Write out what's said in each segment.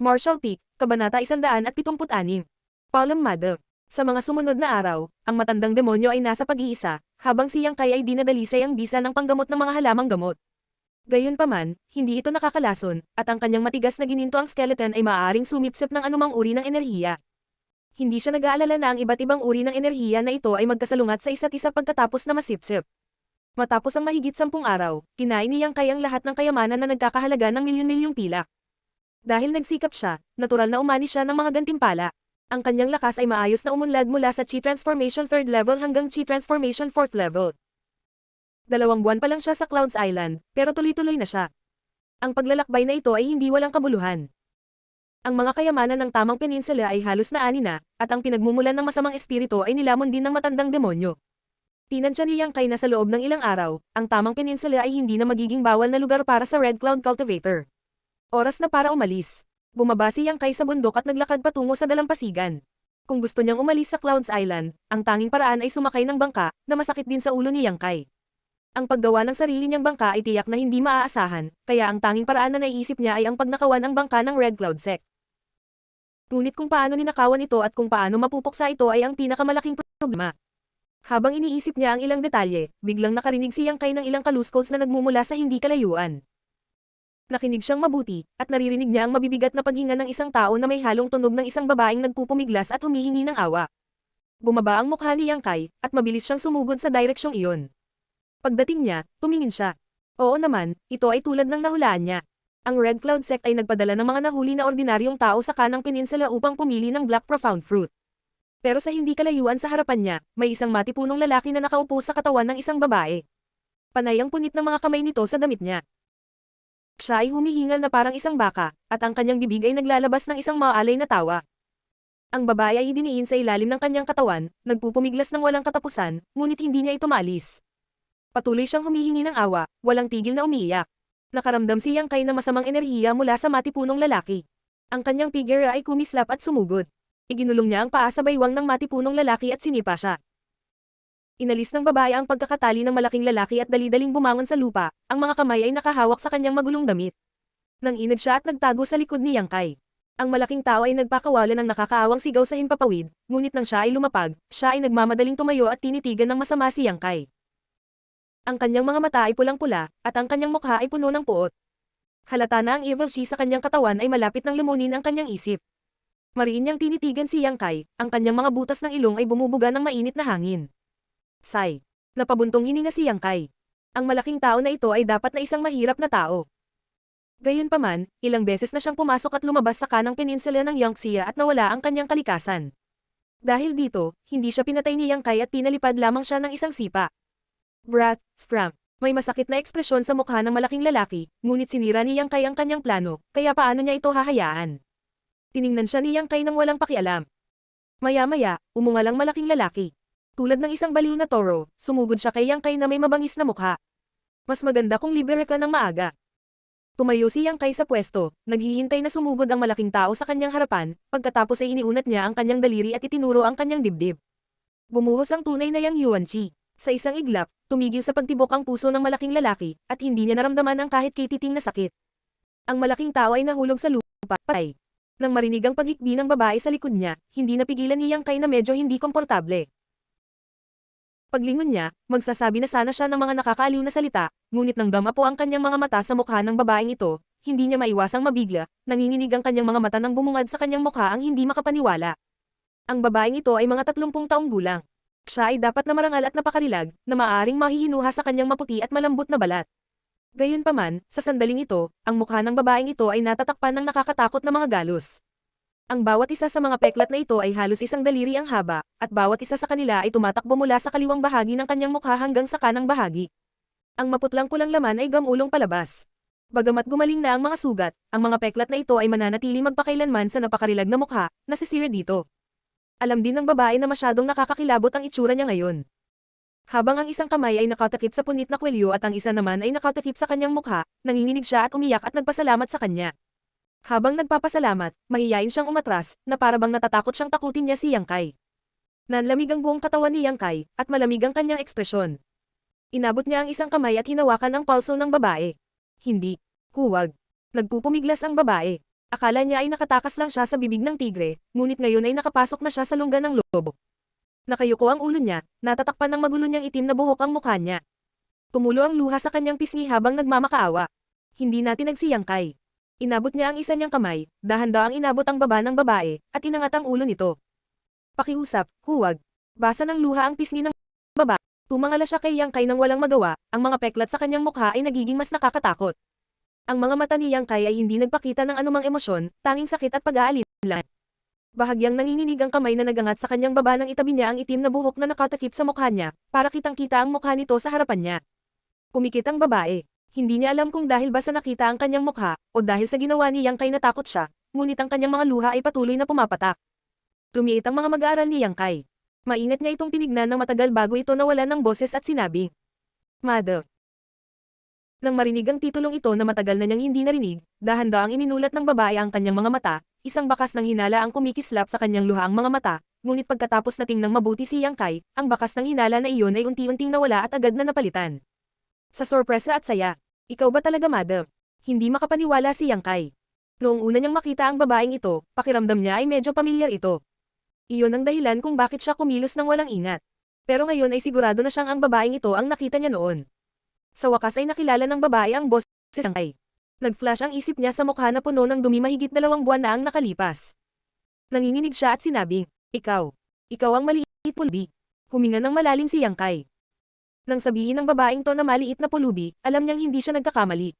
Marshall Peak, Kabanata 176. Palm Mother. Sa mga sumunod na araw, ang matandang demonyo ay nasa pag-iisa, habang si Yang Kai ay dinadalisay ang bisa ng panggamot ng mga halamang gamot. Gayunpaman, hindi ito nakakalason, at ang kanyang matigas na gininto ang skeleton ay maaaring sumipsip ng anumang uri ng enerhiya. Hindi siya nag-aalala na ang iba't ibang uri ng enerhiya na ito ay magkasalungat sa isa't isa pagkatapos na masipsip. Matapos ang mahigit 10 araw, kinain ni Yang Kai ang lahat ng kayamanan na nagkakahalaga ng milyon-milyong pilak. Dahil nagsikap siya, natural na umani siya ng mga gantimpala. Ang kanyang lakas ay maayos na umunlad mula sa Chi Transformation 3rd level hanggang Chi Transformation 4th level. 2 buwan pa lang siya sa Clouds Island, pero tuloy-tuloy na siya. Ang paglalakbay na ito ay hindi walang kabuluhan. Ang mga kayamanan ng Tamang Peninsula ay halos naani na, at ang pinagmumulan ng masamang espiritu ay nilamon din ng matandang demonyo. Tinansya ni Yang Kai na sa loob ng ilang araw, ang Tamang Peninsula ay hindi na magiging bawal na lugar para sa Red Cloud Cultivator. Oras na para umalis. Bumaba si Yang Kai sa bundok at naglakad patungo sa dalampasigan. Kung gusto niyang umalis sa Clouds Island, ang tanging paraan ay sumakay ng bangka, na masakit din sa ulo ni Yang Kai. Ang paggawa ng sarili niyang bangka ay tiyak na hindi maaasahan, kaya ang tanging paraan na naiisip niya ay ang pagnakawan ang bangka ng Red Cloud Sect. Ngunit kung paano ninakawan ito at kung paano mapupuksa ito ay ang pinakamalaking problema. Habang iniisip niya ang ilang detalye, biglang nakarinig si Yang Kai ng ilang kaluskos na nagmumula sa hindi kalayuan. Nakinig siyang mabuti, at naririnig niya ang mabibigat na paghinga ng isang tao na may halong tunog ng isang babaeng nagpupumiglas at humihingi ng awa. Bumaba ang mukha ni Yang Kai, at mabilis siyang sumugod sa direksyong iyon. Pagdating niya, tumingin siya. Oo naman, ito ay tulad ng nahulaan niya. Ang Red Cloud Sect ay nagpadala ng mga nahuli na ordinaryong tao sa kanang peninsula upang pumili ng Black Profound Fruit. Pero sa hindi kalayuan sa harapan niya, may isang matipunong lalaki na nakaupo sa katawan ng isang babae. Panay ang punit ng mga kamay nito sa damit niya. Siya ay humihingal na parang isang baka, at ang kanyang bibig ay naglalabas ng isang maalay na tawa. Ang babae ay idiniin sa ilalim ng kanyang katawan, nagpupumiglas ng walang katapusan, ngunit hindi niya ito maalis. Patuloy siyang humihingi ng awa, walang tigil na umiiyak. Nakaramdam si Yang Kai na masamang enerhiya mula sa matipunong lalaki. Ang kanyang figure ay kumislap at sumugod. Iginulong niya ang paa sa baywang ng matipunong lalaki at sinipa siya. Inalis ng babae ang pagkakatali ng malaking lalaki at dali-daling bumangon sa lupa, ang mga kamay ay nakahawak sa kanyang magulong damit. Nanginag siya at nagtago sa likod ni Yang Kai. Ang malaking tao ay nagpakawalan ng nakakaawang sigaw sa himpapawid, ngunit nang siya ay lumapag, siya ay nagmamadaling tumayo at tinitigan ng masama si Yang Kai. Ang kanyang mga mata ay pulang-pula, at ang kanyang mukha ay puno ng puot. Halata na ang evil chi sa kanyang katawan ay malapit ng lumunin ang kanyang isip. Mariin niyang tinitigan si Yang Kai, ang kanyang mga butas ng ilong ay bumubuga ng mainit na hangin. Sigh. Napabuntong hininga si Yang Kai. Ang malaking tao na ito ay dapat na isang mahirap na tao. Gayunpaman, ilang beses na siyang pumasok at lumabas sa kanang peninsula ng Yangtze at nawala ang kanyang kalikasan. Dahil dito, hindi siya pinatay ni Yang Kai at pinalipad lamang siya ng isang sipa. Brat, scram. May masakit na ekspresyon sa mukha ng malaking lalaki, ngunit sinira ni Yang Kai ang kanyang plano, kaya paano niya ito hahayaan? Tiningnan siya ni Yang Kai nang walang pakialam. Maya-maya, umungal ang malaking lalaki. Tulad ng isang baliw na toro, sumugod siya kay Yang Kai na may mabangis na mukha. Mas maganda kung libre ka ng maaga. Tumayo si Yang Kai sa pwesto, naghihintay na sumugod ang malaking tao sa kanyang harapan, pagkatapos ay iniunat niya ang kanyang daliri at itinuro ang kanyang dibdib. Bumuhos ang tunay na Yang Yuan Chi. Sa isang iglap, tumigil sa pagtibok ang puso ng malaking lalaki, at hindi niya naramdaman ang kahit kititing na sakit. Ang malaking tao ay nahulog sa lupa, patay. Nang marinig ang paghikbi ng babae sa likod niya, hindi napigilan ni Yang Kai na medyo hindi komportable. Paglingon niya, magsasabi na sana siya ng mga nakakaaliw na salita, ngunit nang dama po ang kanyang mga mata sa mukha ng babaeng ito, hindi niya maiwasang mabigla, nanginginig ang kanyang mga mata nang bumungad sa kanyang mukha ang hindi makapaniwala. Ang babaeng ito ay mga 30 taong gulang. Siya ay dapat na marangal at napakarilag, na maaaring mahihinuha sa kanyang maputi at malambot na balat. Gayunpaman, sa sandaling ito, ang mukha ng babaeng ito ay natatakpan ng nakakatakot na mga galos. Ang bawat isa sa mga peklat na ito ay halos isang daliri ang haba, at bawat isa sa kanila ay tumatakbo mula sa kaliwang bahagi ng kanyang mukha hanggang sa kanang bahagi. Ang maputlang-pulang laman ay gamulong palabas. Bagamat gumaling na ang mga sugat, ang mga peklat na ito ay mananatili magpakailanman sa napakarilag na mukha, nasisira dito. Alam din ng babae na masyadong nakakakilabot ang itsura niya ngayon. Habang ang isang kamay ay nakatakip sa punit na kwelyo at ang isa naman ay nakatakip sa kanyang mukha, nanginginig siya at umiyak at nagpasalamat sa kanya. Habang nagpapasalamat, mahiyain siyang umatras, na parabang natatakot siyang takutin niya si Yang Kai. Nanlamig ang buong katawan ni Yang Kai, at malamig ang kanyang ekspresyon. Inabot niya ang isang kamay at hinawakan ang palso ng babae. Hindi. Huwag. Nagpupumiglas ang babae. Akala niya ay nakatakas lang siya sa bibig ng tigre, ngunit ngayon ay nakapasok na siya sa lungga ng lobo. Nakayuko ang ulo niya, natatakpan ng magulo niyang itim na buhok ang mukha niya. Tumulo ang luha sa kanyang pisngi habang nagmamakaawa. Hindi natin nagsiyangkay. Inabot niya ang isa niyang kamay, dahan-dahang inabot ang baba ng babae, at inangat ang ulo nito. Pakiusap, huwag. Basa ng luha ang pisngi ng babae. Tumangala siya kay Yang Kai nang walang magawa, ang mga peklat sa kanyang mukha ay nagiging mas nakakatakot. Ang mga mata ni Yang Kai ay hindi nagpakita ng anumang emosyon, tanging sakit at pag-aalinlan. Bahagyang nanginginig ang kamay na nagangat sa kanyang baba nang itabi niya ang itim na buhok na nakatakip sa mukha niya, para kitang-kita ang mukha nito sa harapan niya. Pumikit ang babae. Hindi niya alam kung dahil ba sa nakita ang kanyang mukha, o dahil sa ginawa ni Yang Kai natakot siya, ngunit ang kanyang mga luha ay patuloy na pumapatak. Tumiit ang mga mag-aaral ni Yang Kai. Maingat niya itong tinignan ng matagal bago ito nawalan ng boses at sinabing, Mother. Nang marinig ang titulong ito na matagal na niyang hindi narinig, dahan-dahang iminulat ng babae ang kanyang mga mata, isang bakas ng hinala ang kumikislap sa kanyang luha ang mga mata, ngunit pagkatapos na tingnang mabuti si Yang Kai, ang bakas ng hinala na iyon ay unti-unting nawala at agad na napalitan. Sa sorpresa at saya, ikaw ba talaga Mother? Hindi makapaniwala si Yang Kai. Noong una niyang makita ang babaeng ito, pakiramdam niya ay medyo pamilyar ito. Iyon ang dahilan kung bakit siya kumilos ng walang ingat. Pero ngayon ay sigurado na siyang ang babaeng ito ang nakita niya noon. Sa wakas ay nakilala ng babae ang boss si Yang Kai. Nag-flash ang isip niya sa mukha na puno ng dumi mahigit 2 buwan na ang nakalipas. Nanginginig siya at sinabing, Ikaw ang maliit pulubi. Huminga ng malalim si Yang Kai. Nang sabihin ng babaeng to na maliit na pulubi, alam niyang hindi siya nagkakamali.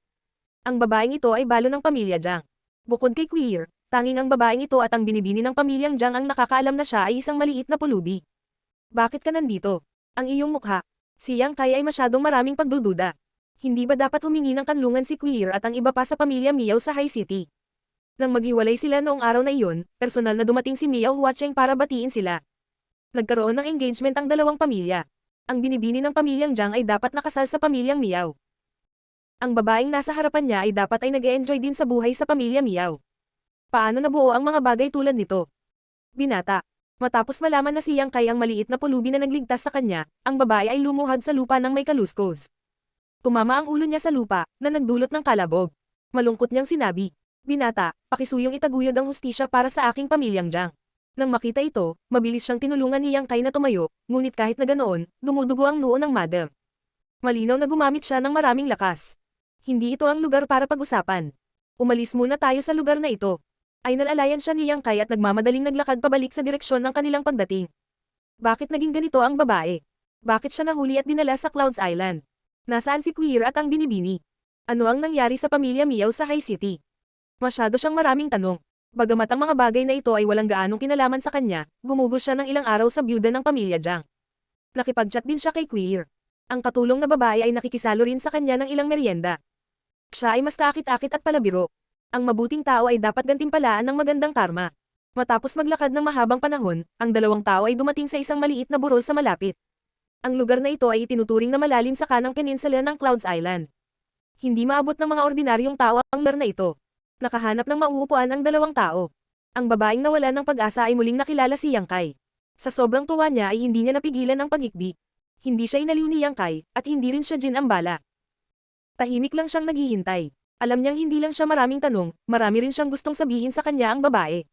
Ang babaeng ito ay balo ng pamilya Jiang. Bukod kay Queer, tanging ang babaeng ito at ang binibini ng pamilyang Jiang ang nakakaalam na siya ay isang maliit na pulubi. Bakit ka nandito? Ang iyong mukha. Si Yang Kai ay masyadong maraming pagdududa. Hindi ba dapat humingi ng kanlungan si Queer at ang iba pa sa pamilya Miao sa High City? Nang maghiwalay sila noong araw na iyon, personal na dumating si Miao Huacheng para batiin sila. Nagkaroon ng engagement ang dalawang pamilya. Ang binibini ng pamilyang Jiang ay dapat nakasal sa pamilyang Miao. Ang babaeng nasa harapan niya ay dapat ay nag-e-enjoy din sa buhay sa pamilya Miao. Paano nabuo ang mga bagay tulad nito? Binata. Matapos malaman na si Yang Kai ang maliit na pulubi na nagligtas sa kanya, ang babae ay lumuhad sa lupa ng may kaluskos. Tumama ang ulo niya sa lupa, na nagdulot ng kalabog. Malungkot niyang sinabi, Binata, pakisuyong itaguyod ang hustisya para sa aking pamilyang Jiang. Nang makita ito, mabilis siyang tinulungan ni Yang Kai na tumayo, ngunit kahit na ganoon, dumudugo ang noo ng madam. Malinaw na gumamit siya ng maraming lakas. Hindi ito ang lugar para pag-usapan. Umalis muna tayo sa lugar na ito. Ay nalalayan siya ni Yang Kai at nagmamadaling naglakad pabalik sa direksyon ng kanilang pagdating. Bakit naging ganito ang babae? Bakit siya nahuli at dinala sa Clouds Island? Nasaan si Queer at ang binibini? Ano ang nangyari sa pamilya Miao sa High City? Masyado siyang maraming tanong. Bagamat ang mga bagay na ito ay walang gaanong kinalaman sa kanya, gumugos siya ng ilang araw sa byuda ng pamilya Jiang. Nakipag-chat din siya kay Queer. Ang katulong na babae ay nakikisalo rin sa kanya ng ilang merienda. Siya ay mas kaakit-akit at palabiro. Ang mabuting tao ay dapat gantimpalaan ng magandang karma. Matapos maglakad ng mahabang panahon, ang dalawang tao ay dumating sa isang maliit na burol sa malapit. Ang lugar na ito ay itinuturing na malalim sa kanang peninsula ng Clouds Island. Hindi maabot ng mga ordinaryong tao ang lugar na ito. Nakahanap ng mauupuan ang dalawang tao. Ang babaeng nawala ng pag-asa ay muling nakilala si Yang Kai. Sa sobrang tuwa niya ay hindi niya napigilan ang pag-ikbi. Hindi siya inaliw ni Yang Kai, at hindi rin siya ginambala. Tahimik lang siyang naghihintay. Alam niyang hindi lang siya maraming tanong, marami rin siyang gustong sabihin sa kanya ang babae.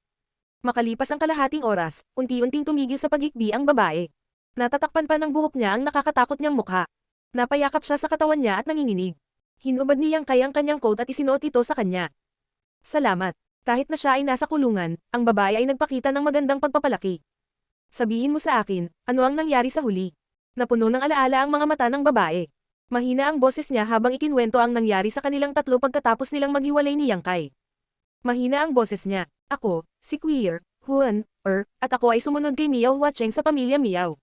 Makalipas ang kalahating oras, unti-unting tumigil sa pag-ikbi ang babae. Natatakpan pa ng buhok niya ang nakakatakot niyang mukha. Napayakap siya sa katawan niya at nanginginig. Hinubad ni Yang Kai ang kanyang coat at isinuot ito sa kanya. Salamat. Kahit na siya ay nasa kulungan, ang babae ay nagpakita ng magandang pagpapalaki. Sabihin mo sa akin, ano ang nangyari sa huli? Napuno ng alaala ang mga mata ng babae. Mahina ang boses niya habang ikinwento ang nangyari sa kanilang tatlo pagkatapos nilang maghiwalay ni Yang Kai. Mahina ang boses niya. Ako, si Queer, Huan, at ako ay sumunod kay Miao Huacheng sa pamilya Miao.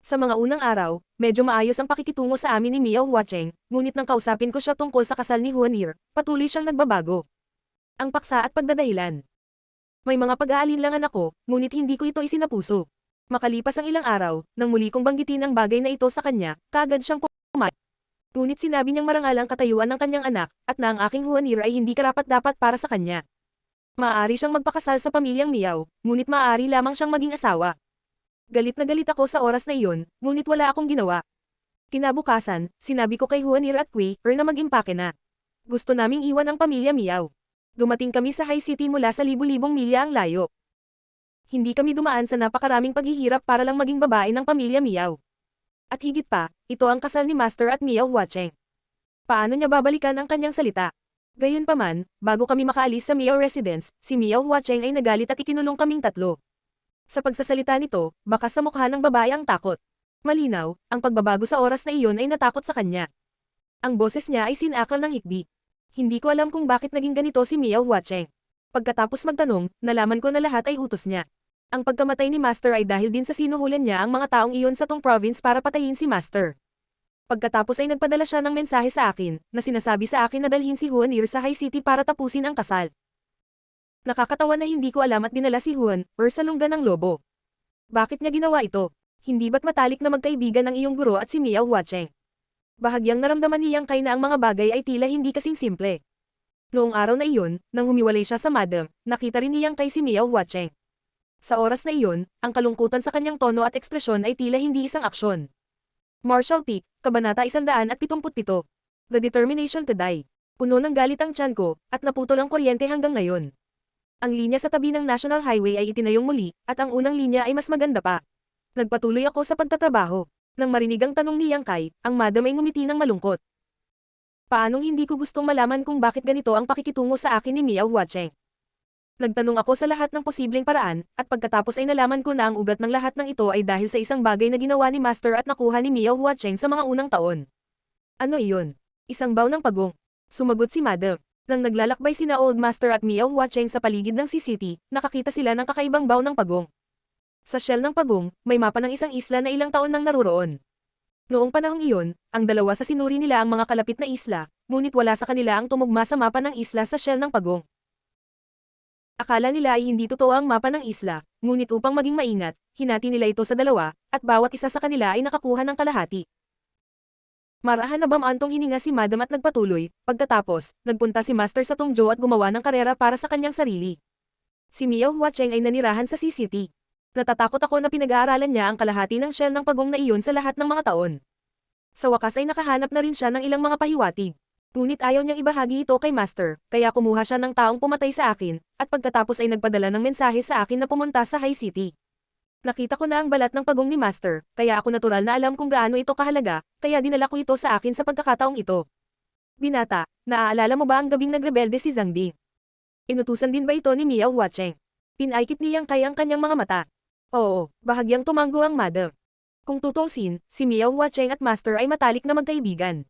Sa mga unang araw, medyo maayos ang pakikitungo sa amin ni Miao Huacheng, ngunit nang kausapin ko siya tungkol sa kasal ni Huanir, patuloy siyang nagbabago. Ang paksa at pagdadahilan. May mga pag-aalinlangan ako, ngunit hindi ko ito isinapuso. Makalipas ang ilang araw, nang muli kong banggitin ang bagay na ito sa kanya, kaagad siyang pumayag. Ngunit sinabi niyang marangal ang katayuan ng kanyang anak, at na ang aking Huanir ay hindi karapat-dapat para sa kanya. Maaari siyang magpakasal sa pamilyang Miao, ngunit maaari lamang siyang maging asawa. Galit na galit ako sa oras na iyon, ngunit wala akong ginawa. Kinabukasan, sinabi ko kay Huanir at Queer na mag-impake na. Gusto naming iwan ang pamilya Miao. Dumating kami sa High City mula sa libu-libong milya ang layo. Hindi kami dumaan sa napakaraming paghihirap para lang maging babae ng pamilya Miao. At higit pa, ito ang kasal ni Master at Miao Huacheng. Paano niya babalikan ang kanyang salita? Gayunpaman, bago kami makaalis sa Miao residence, si Miao Huacheng ay nagalit at ikinulong kaming tatlo. Sa pagsasalita nito, baka sa mukha ng babae ang takot. Malinaw, ang pagbabago sa oras na iyon ay natakot sa kanya. Ang boses niya ay sinakal ng hikbi. Hindi ko alam kung bakit naging ganito si Miao Huacheng. Pagkatapos magtanong, nalaman ko na lahat ay utos niya. Ang pagkamatay ni Master ay dahil din sa sinuhulan niya ang mga taong iyon sa Tong province para patayin si Master. Pagkatapos ay nagpadala siya ng mensahe sa akin, na sinasabi sa akin na dalhin si Juan Ir sa High City para tapusin ang kasal. Nakakatawa na hindi ko alam at dinala si Juan, sa lungga ng lobo. Bakit niya ginawa ito? Hindi ba't matalik na magkaibigan ang iyong guro at si Miao Huacheng? Bahagyang naramdaman ni Yang Kai na ang mga bagay ay tila hindi kasing simple. Noong araw na iyon, nang humiwalay siya sa madam, nakita rin ni Yang Kai si Miao Huacheng. Sa oras na iyon, ang kalungkutan sa kanyang tono at ekspresyon ay tila hindi isang aksyon. Marshall Peak, Kabanata 177. The Determination to Die. Puno ng galit ang tiyan ko, at naputol ang kuryente hanggang ngayon. Ang linya sa tabi ng National Highway ay itinayong muli, at ang unang linya ay mas maganda pa. Nagpatuloy ako sa pagtatrabaho. Nang marinig ang tanong ni Yang Kai, ang madam ay ngumiti ng malungkot. Paanong hindi ko gustong malaman kung bakit ganito ang pakikitungo sa akin ni Miao Huacheng? Nagtanong ako sa lahat ng posibleng paraan, at pagkatapos ay nalaman ko na ang ugat ng lahat ng ito ay dahil sa isang bagay na ginawa ni Master at nakuha ni Miao Huacheng sa mga unang taon. Ano iyon? Isang baw ng pagong. Sumagot si madam. Nang naglalakbay sina Old Master at Miao Huacheng sa paligid ng City, nakakita sila ng kakaibang baw ng pagong. Sa shell ng pagong, may mapa ng isang isla na ilang taon nang naruroon. Noong panahong iyon, ang dalawa sa sinuri nila ang mga kalapit na isla, ngunit wala sa kanila ang tumugma sa mapa ng isla sa shell ng pagong. Akala nila ay hindi totoo ang mapa ng isla, ngunit upang maging maingat, hinati nila ito sa dalawa, at bawat isa sa kanila ay nakakuha ng kalahati. Marahan na bamantong hininga si madam at nagpatuloy, pagkatapos, nagpunta si Master sa Tongzhou at gumawa ng karera para sa kanyang sarili. Si Miao Huacheng ay nanirahan sa City. Natatakot ako na pinag-aaralan niya ang kalahati ng shell ng pagong na iyon sa lahat ng mga taon. Sa wakas ay nakahanap na rin siya ng ilang mga pahiwatig. Ngunit ayaw niyang ibahagi ito kay Master, kaya kumuha siya ng taong pumatay sa akin, at pagkatapos ay nagpadala ng mensahe sa akin na pumunta sa High City. Nakita ko na ang balat ng pagong ni Master, kaya ako natural na alam kung gaano ito kahalaga, kaya dinala ko ito sa akin sa pagkakataong ito. Binata, naaalala mo ba ang gabing nagrebelde si Zhang Di? Inutusan din ba ito ni Miao Huacheng? Pinaikit ni Yang Kai ang kanyang mga mata. Oo, bahagyang tumanggo ang madam. Kung tutuusin, si Miao Huacheng at Master ay matalik na magkaibigan.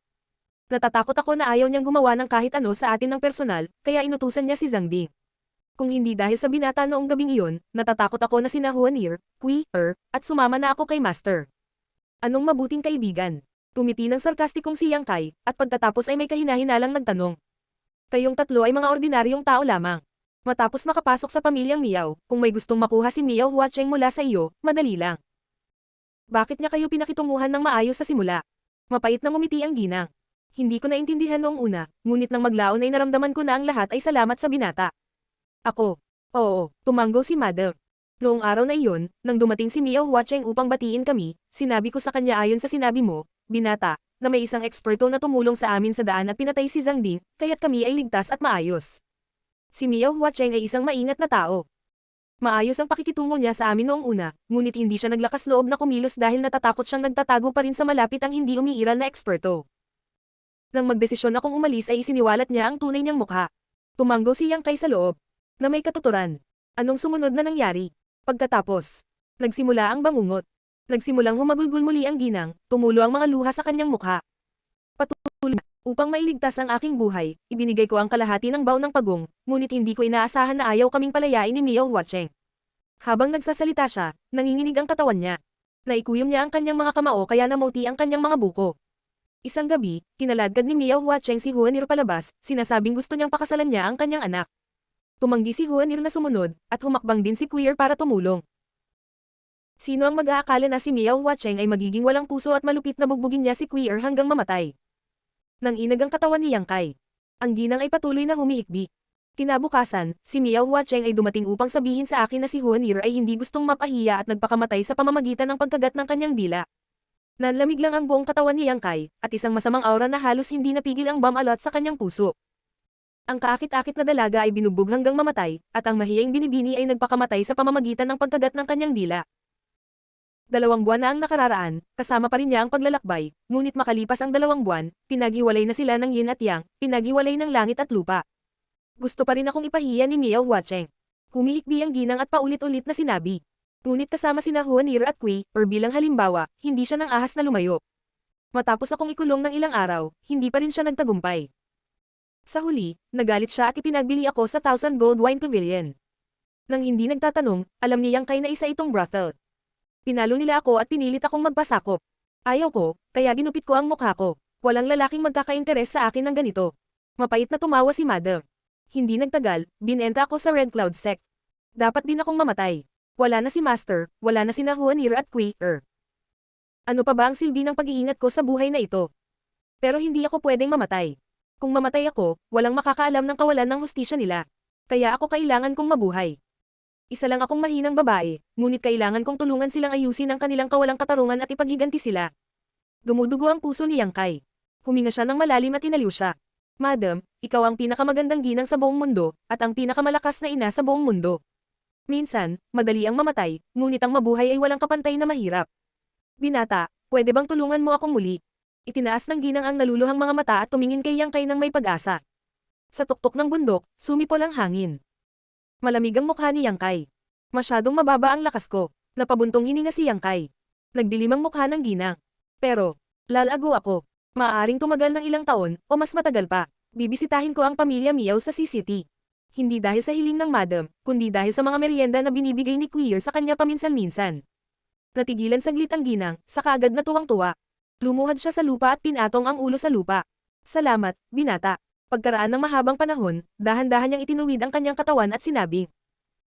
Natatakot ako na ayaw niyang gumawa ng kahit ano sa atin ng personal, kaya inutusan niya si Zhang Di. Kung hindi dahil sa binata noong gabing iyon, natatakot ako na sina Juan Ir, Kui Er, at sumama na ako kay Master. Anong mabuting kaibigan? Tumiti ng sarkastikong si Yang Kai, at pagkatapos ay may kahinahinalang nagtanong. Kayong tatlo ay mga ordinaryong tao lamang. Matapos makapasok sa pamilyang Miao, kung may gustong makuha si Miao Huacheng mula sa iyo, madali lang. Bakit niya kayo pinakitunguhan ng maayos sa simula? Mapait na ngumiti ang ginang. Hindi ko naintindihan noong una, ngunit nang maglaon ay naramdaman ko na ang lahat ay salamat sa binata. Ako. Oo, tumanggo si madam. Noong araw na iyon, nang dumating si Miao Huacheng upang batiin kami, sinabi ko sa kanya ayon sa sinabi mo, binata, na may isang eksperto na tumulong sa amin sa daan at pinatay si Zhang Di, kaya't kami ay ligtas at maayos. Si Miao Huacheng ay isang maingat na tao. Maayos ang pakikitungo niya sa amin noong una, ngunit hindi siya naglakas loob na kumilos dahil natatakot siyang nagtatago pa rin sa malapit ang hindi umiiral na eksperto. Nang magdesisyon akong umalis ay isiniwalat niya ang tunay niyang mukha. Tumanggo si Yang Kai sa loob. Na may katuturan. Anong sumunod na nangyari? Pagkatapos, nagsimula ang bangungot. Nagsimulang humagulgul muli ang ginang, tumulo ang mga luha sa kanyang mukha. Patuloy na, upang mailigtas ang aking buhay, ibinigay ko ang kalahati ng baw ng pagong, ngunit hindi ko inaasahan na ayaw kaming palayain ni Miao Huacheng. Habang nagsasalita siya, nanginginig ang katawan niya. Naikuyom niya ang kanyang mga kamao kaya namuti ang kanyang mga buko. Isang gabi, kinaladkad ni Miao Huacheng si Juan Ir palabas, sinasabing gusto niyang pakasalan niya ang kanyang anak. Tumanggi si Juan Ir na sumunod, at humakbang din si Queer para tumulong. Sino ang mag-aakala na si Miao Huacheng ay magiging walang puso at malupit na bugbugin niya si Queer hanggang mamatay? Nang inag ang katawan ni Yang Kai. Ang ginang ay patuloy na humihikbi. Kinabukasan, si Miao Huacheng ay dumating upang sabihin sa akin na si Juan Ir ay hindi gustong mapahiya at nagpakamatay sa pamamagitan ng pagkagat ng kanyang dila. Nanlamig lang ang buong katawan ni Yang Kai, at isang masamang aura na halos hindi napigil ang bam-alot sa kanyang puso. Ang kaakit-akit na dalaga ay binugbog hanggang mamatay, at ang mahiyang binibini ay nagpakamatay sa pamamagitan ng pagkagat ng kanyang dila. 2 buwan na ang nakararaan, kasama pa rin niya ang paglalakbay, ngunit makalipas ang 2 buwan, pinaghiwalay na sila ng yin at yang, pinaghiwalay ng langit at lupa. Gusto pa rin akong ipahiya ni Miao Huacheng. Humihikbi ang ginang at paulit-ulit na sinabi. Ngunit kasama sina Huanir at Kui, or bilang halimbawa, hindi siya nang ahas na lumayo. Matapos akong ikulong ng ilang araw, hindi pa rin siya nagtagumpay. Sa huli, nagalit siya at ipinagbili ako sa 1,000 gold wine pavilion. Nang hindi nagtatanong, alam niyang kay na isa itong brothel. Pinalo nila ako at pinilit akong magpasakop. Ayaw ko, kaya ginupit ko ang mukha ko. Walang lalaking magkakainteres sa akin ng ganito. Mapait na tumawa si Madam. Hindi nagtagal, binenta ako sa Red Cloud Sect. Dapat din akong mamatay. Wala na si Master, wala na sina Huanir at Kui. Ano pa ba ang silbi ng pag-iingat ko sa buhay na ito? Pero hindi ako pwedeng mamatay. Kung mamatay ako, walang makakaalam ng kawalan ng hustisya nila. Kaya ako kailangan kong mabuhay. Isa lang akong mahinang babae, ngunit kailangan kong tulungan silang ayusin ang kanilang kawalang katarungan at ipaghiganti sila. Dumudugo ang puso ni Yang Kai. Huminga siya ng malalim at inaliw siya. Madam, ikaw ang pinakamagandang ginang sa buong mundo, at ang pinakamalakas na ina sa buong mundo. Minsan, madali ang mamatay, ngunit ang mabuhay ay walang kapantay na mahirap. Binata, pwede bang tulungan mo akong muli? Itinaas ng ginang ang naluluhang mga mata at tumingin kay Yang Kai ng may pag-asa. Sa tuktok ng bundok, sumipol ang hangin. Malamig ang mukha ni Yang Kai. Masyadong mababa ang lakas ko. Napabuntong hininga si Yang Kai. Nagdilim ang mukha ng ginang. Pero, lalago ako. Maaaring tumagal ng ilang taon, o mas matagal pa. Bibisitahin ko ang pamilya Miao sa CCT. Hindi dahil sa hiling ng Madam, kundi dahil sa mga merienda na binibigay ni Queer sa kanya paminsan-minsan. Natigilan saglit ang ginang, saka agad na tuwang-tuwa. Lumuhad siya sa lupa at pinatong ang ulo sa lupa. Salamat, binata. Pagkaraan ng mahabang panahon, dahan-dahan niyang itinuwid ang kanyang katawan at sinabi.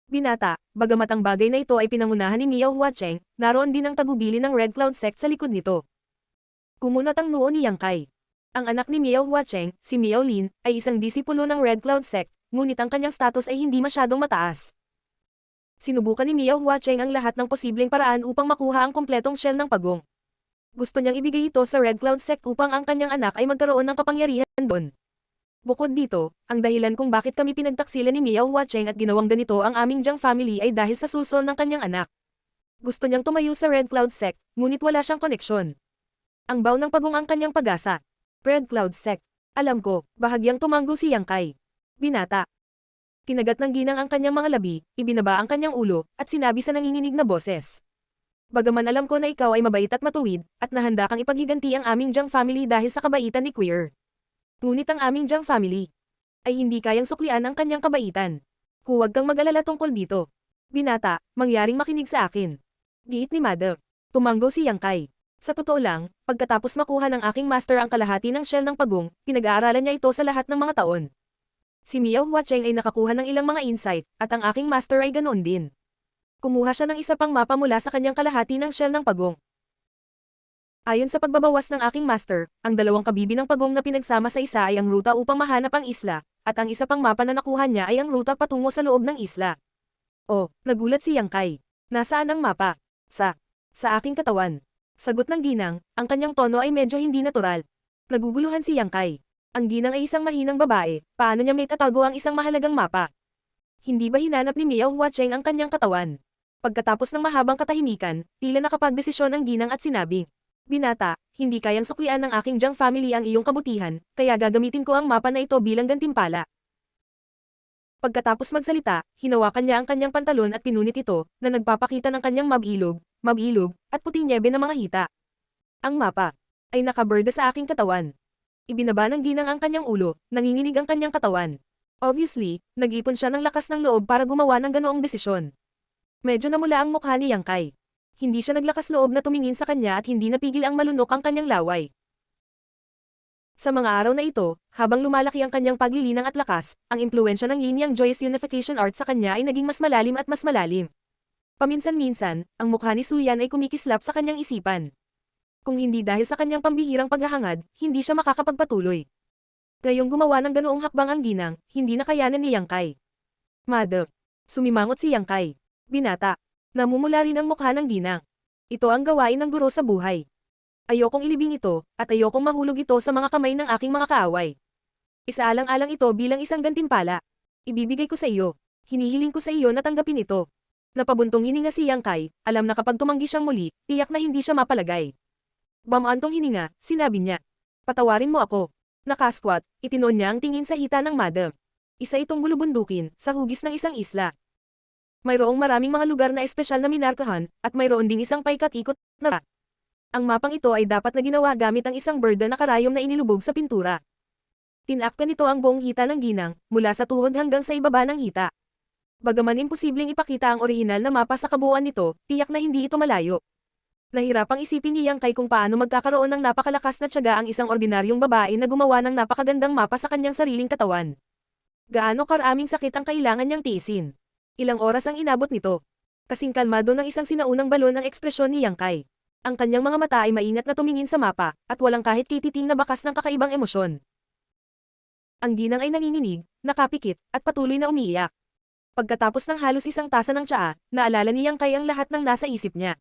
Binata, bagamat ang bagay na ito ay pinangunahan ni Miao Huacheng, naroon din ang tagubili ng Red Cloud Sect sa likod nito. Kumunat ang noo ni Yang Kai. Ang anak ni Miao Huacheng, si Miao Lin, ay isang disipulo ng Red Cloud Sect, ngunit ang kanyang status ay hindi masyadong mataas. Sinubukan ni Miao Huacheng ang lahat ng posibleng paraan upang makuha ang kompletong shell ng pagong. Gusto niyang ibigay ito sa Red Cloud Sect upang ang kanyang anak ay magkaroon ng kapangyarihan doon. Bukod dito, ang dahilan kung bakit kami pinagtaksilan ni Miao Huacheng at ginawang ganito ang aming Jiang family ay dahil sa susol ng kanyang anak. Gusto niyang tumayo sa Red Cloud Sect, ngunit wala siyang koneksyon. Ang baw ng pagong ang kanyang pag-asa. Red Cloud Sect. Alam ko, bahagyang tumanggo si Yang Kai. Binata. Kinagat ng ginang ang kanyang mga labi, ibinaba ang kanyang ulo, at sinabi sa nanginginig na boses. Bagaman alam ko na ikaw ay mabait at matuwid, at nahanda kang ipaghiganti ang aming Jiang family dahil sa kabaitan ni Queer. Ngunit ang aming Jiang family ay hindi kayang suklian ang kanyang kabaitan. Huwag kang mag-alala tungkol dito. Binata, mangyaring makinig sa akin. Giit ni Madam. Tumanggo si Yang Kai. Sa totoo lang, pagkatapos makuha ng aking master ang kalahati ng shell ng pagong, pinag-aaralan niya ito sa lahat ng mga taon. Si Miao Huacheng ay nakakuha ng ilang mga insight, at ang aking master ay ganoon din. Kumuha siya ng isa pang mapa mula sa kanyang kalahati ng shell ng pagong. Ayon sa pagbabawas ng aking master, ang 2 kabibi ng pagong na pinagsama sa isa ay ang ruta upang mahanap ang isla, at ang isa pang mapa na nakuha niya ay ang ruta patungo sa loob ng isla. Oh, nagulat si Yang Kai. Nasaan ang mapa? Sa aking katawan. Sagot ng ginang, ang kanyang tono ay medyo hindi natural. Naguguluhan si Yang Kai. Ang ginang ay isang mahinang babae, paano niya may tatago ang isang mahalagang mapa? Hindi ba hinanap ni Miao Huacheng ang kanyang katawan? Pagkatapos ng mahabang katahimikan, tila nakapagdesisyon ang ginang at sinabi. Binata, hindi kayang suklian ng aking Jiang family ang iyong kabutihan, kaya gagamitin ko ang mapa na ito bilang gantimpala. Pagkatapos magsalita, hinawakan niya ang kanyang pantalon at pinunit ito, na nagpapakita ng kanyang mabilog, at puting nyebe ng mga hita. Ang mapa ay nakaberda sa aking katawan. Ibinaba ng ginang ang kanyang ulo, nanginginig ang kanyang katawan. Obviously, nag-ipon siya ng lakas ng loob para gumawa ng ganoong desisyon. Medyo namula ang mukha ni Yang Kai. Hindi siya naglakas loob na tumingin sa kanya at hindi napigil ang malunok ang kanyang laway. Sa mga araw na ito, habang lumalaki ang kanyang paglilinang at lakas, ang impluwensya ng Yin-Yang Joyous Unification Art sa kanya ay naging mas malalim at mas malalim. Paminsan-minsan, ang mukha ni Suyan ay kumikislap sa kanyang isipan. Kung hindi dahil sa kanyang pambihirang paghahangad, hindi siya makakapagpatuloy. Ngayong gumawa ng ganoong hakbang ang ginang, hindi na kayanan ni Yang Kai. Madam. Sumimangot si Yang Kai. Binata. Namumula rin ang mukha ng ginang. Ito ang gawain ng guro sa buhay. Ayokong ilibing ito, at ayokong mahulog ito sa mga kamay ng aking mga kaaway. Isaalang-alang ito bilang isang gantimpala. Ibibigay ko sa iyo. Hinihiling ko sa iyo na tanggapin ito. Napabuntong hininga si Yang Kai, alam na kapag tumanggi siyang muli, tiyak na hindi siya mapalagay. Bamantong hininga, sinabi niya. Patawarin mo ako. Nakasquat, itinoon niya ang tingin sa hita ng madam. Isa itong bulubundukin, sa hugis ng isang isla. Mayroong maraming mga lugar na espesyal na minarkahan, at mayroon ding isang paikat-ikot na. Ang mapang ito ay dapat na ginawa gamit ang isang birda na karayom na inilubog sa pintura. Tinakpan nito ang buong hita ng ginang, mula sa tuhod hanggang sa ibaba ng hita. Bagaman imposibleng ipakita ang orihinal na mapa sa kabuuan nito, tiyak na hindi ito malayo. Nahirapang isipin ni Yang Kai kung paano magkakaroon ng napakalakas na tiyaga ang isang ordinaryong babae na gumawa ng napakagandang mapa sa kanyang sariling katawan. Gaano karaming sakit ang kailangan niyang tiisin. Ilang oras ang inabot nito. Kasing kalmado ng isang sinaunang balon ang ekspresyon ni Yang Kai. Ang kanyang mga mata ay maingat na tumingin sa mapa, at walang kahit kititing na bakas ng kakaibang emosyon. Ang ginang ay nanginginig, nakapikit, at patuloy na umiiyak. Pagkatapos ng halos isang tasa ng tsaa, naalala ni Yang Kai ang lahat ng nasa isip niya.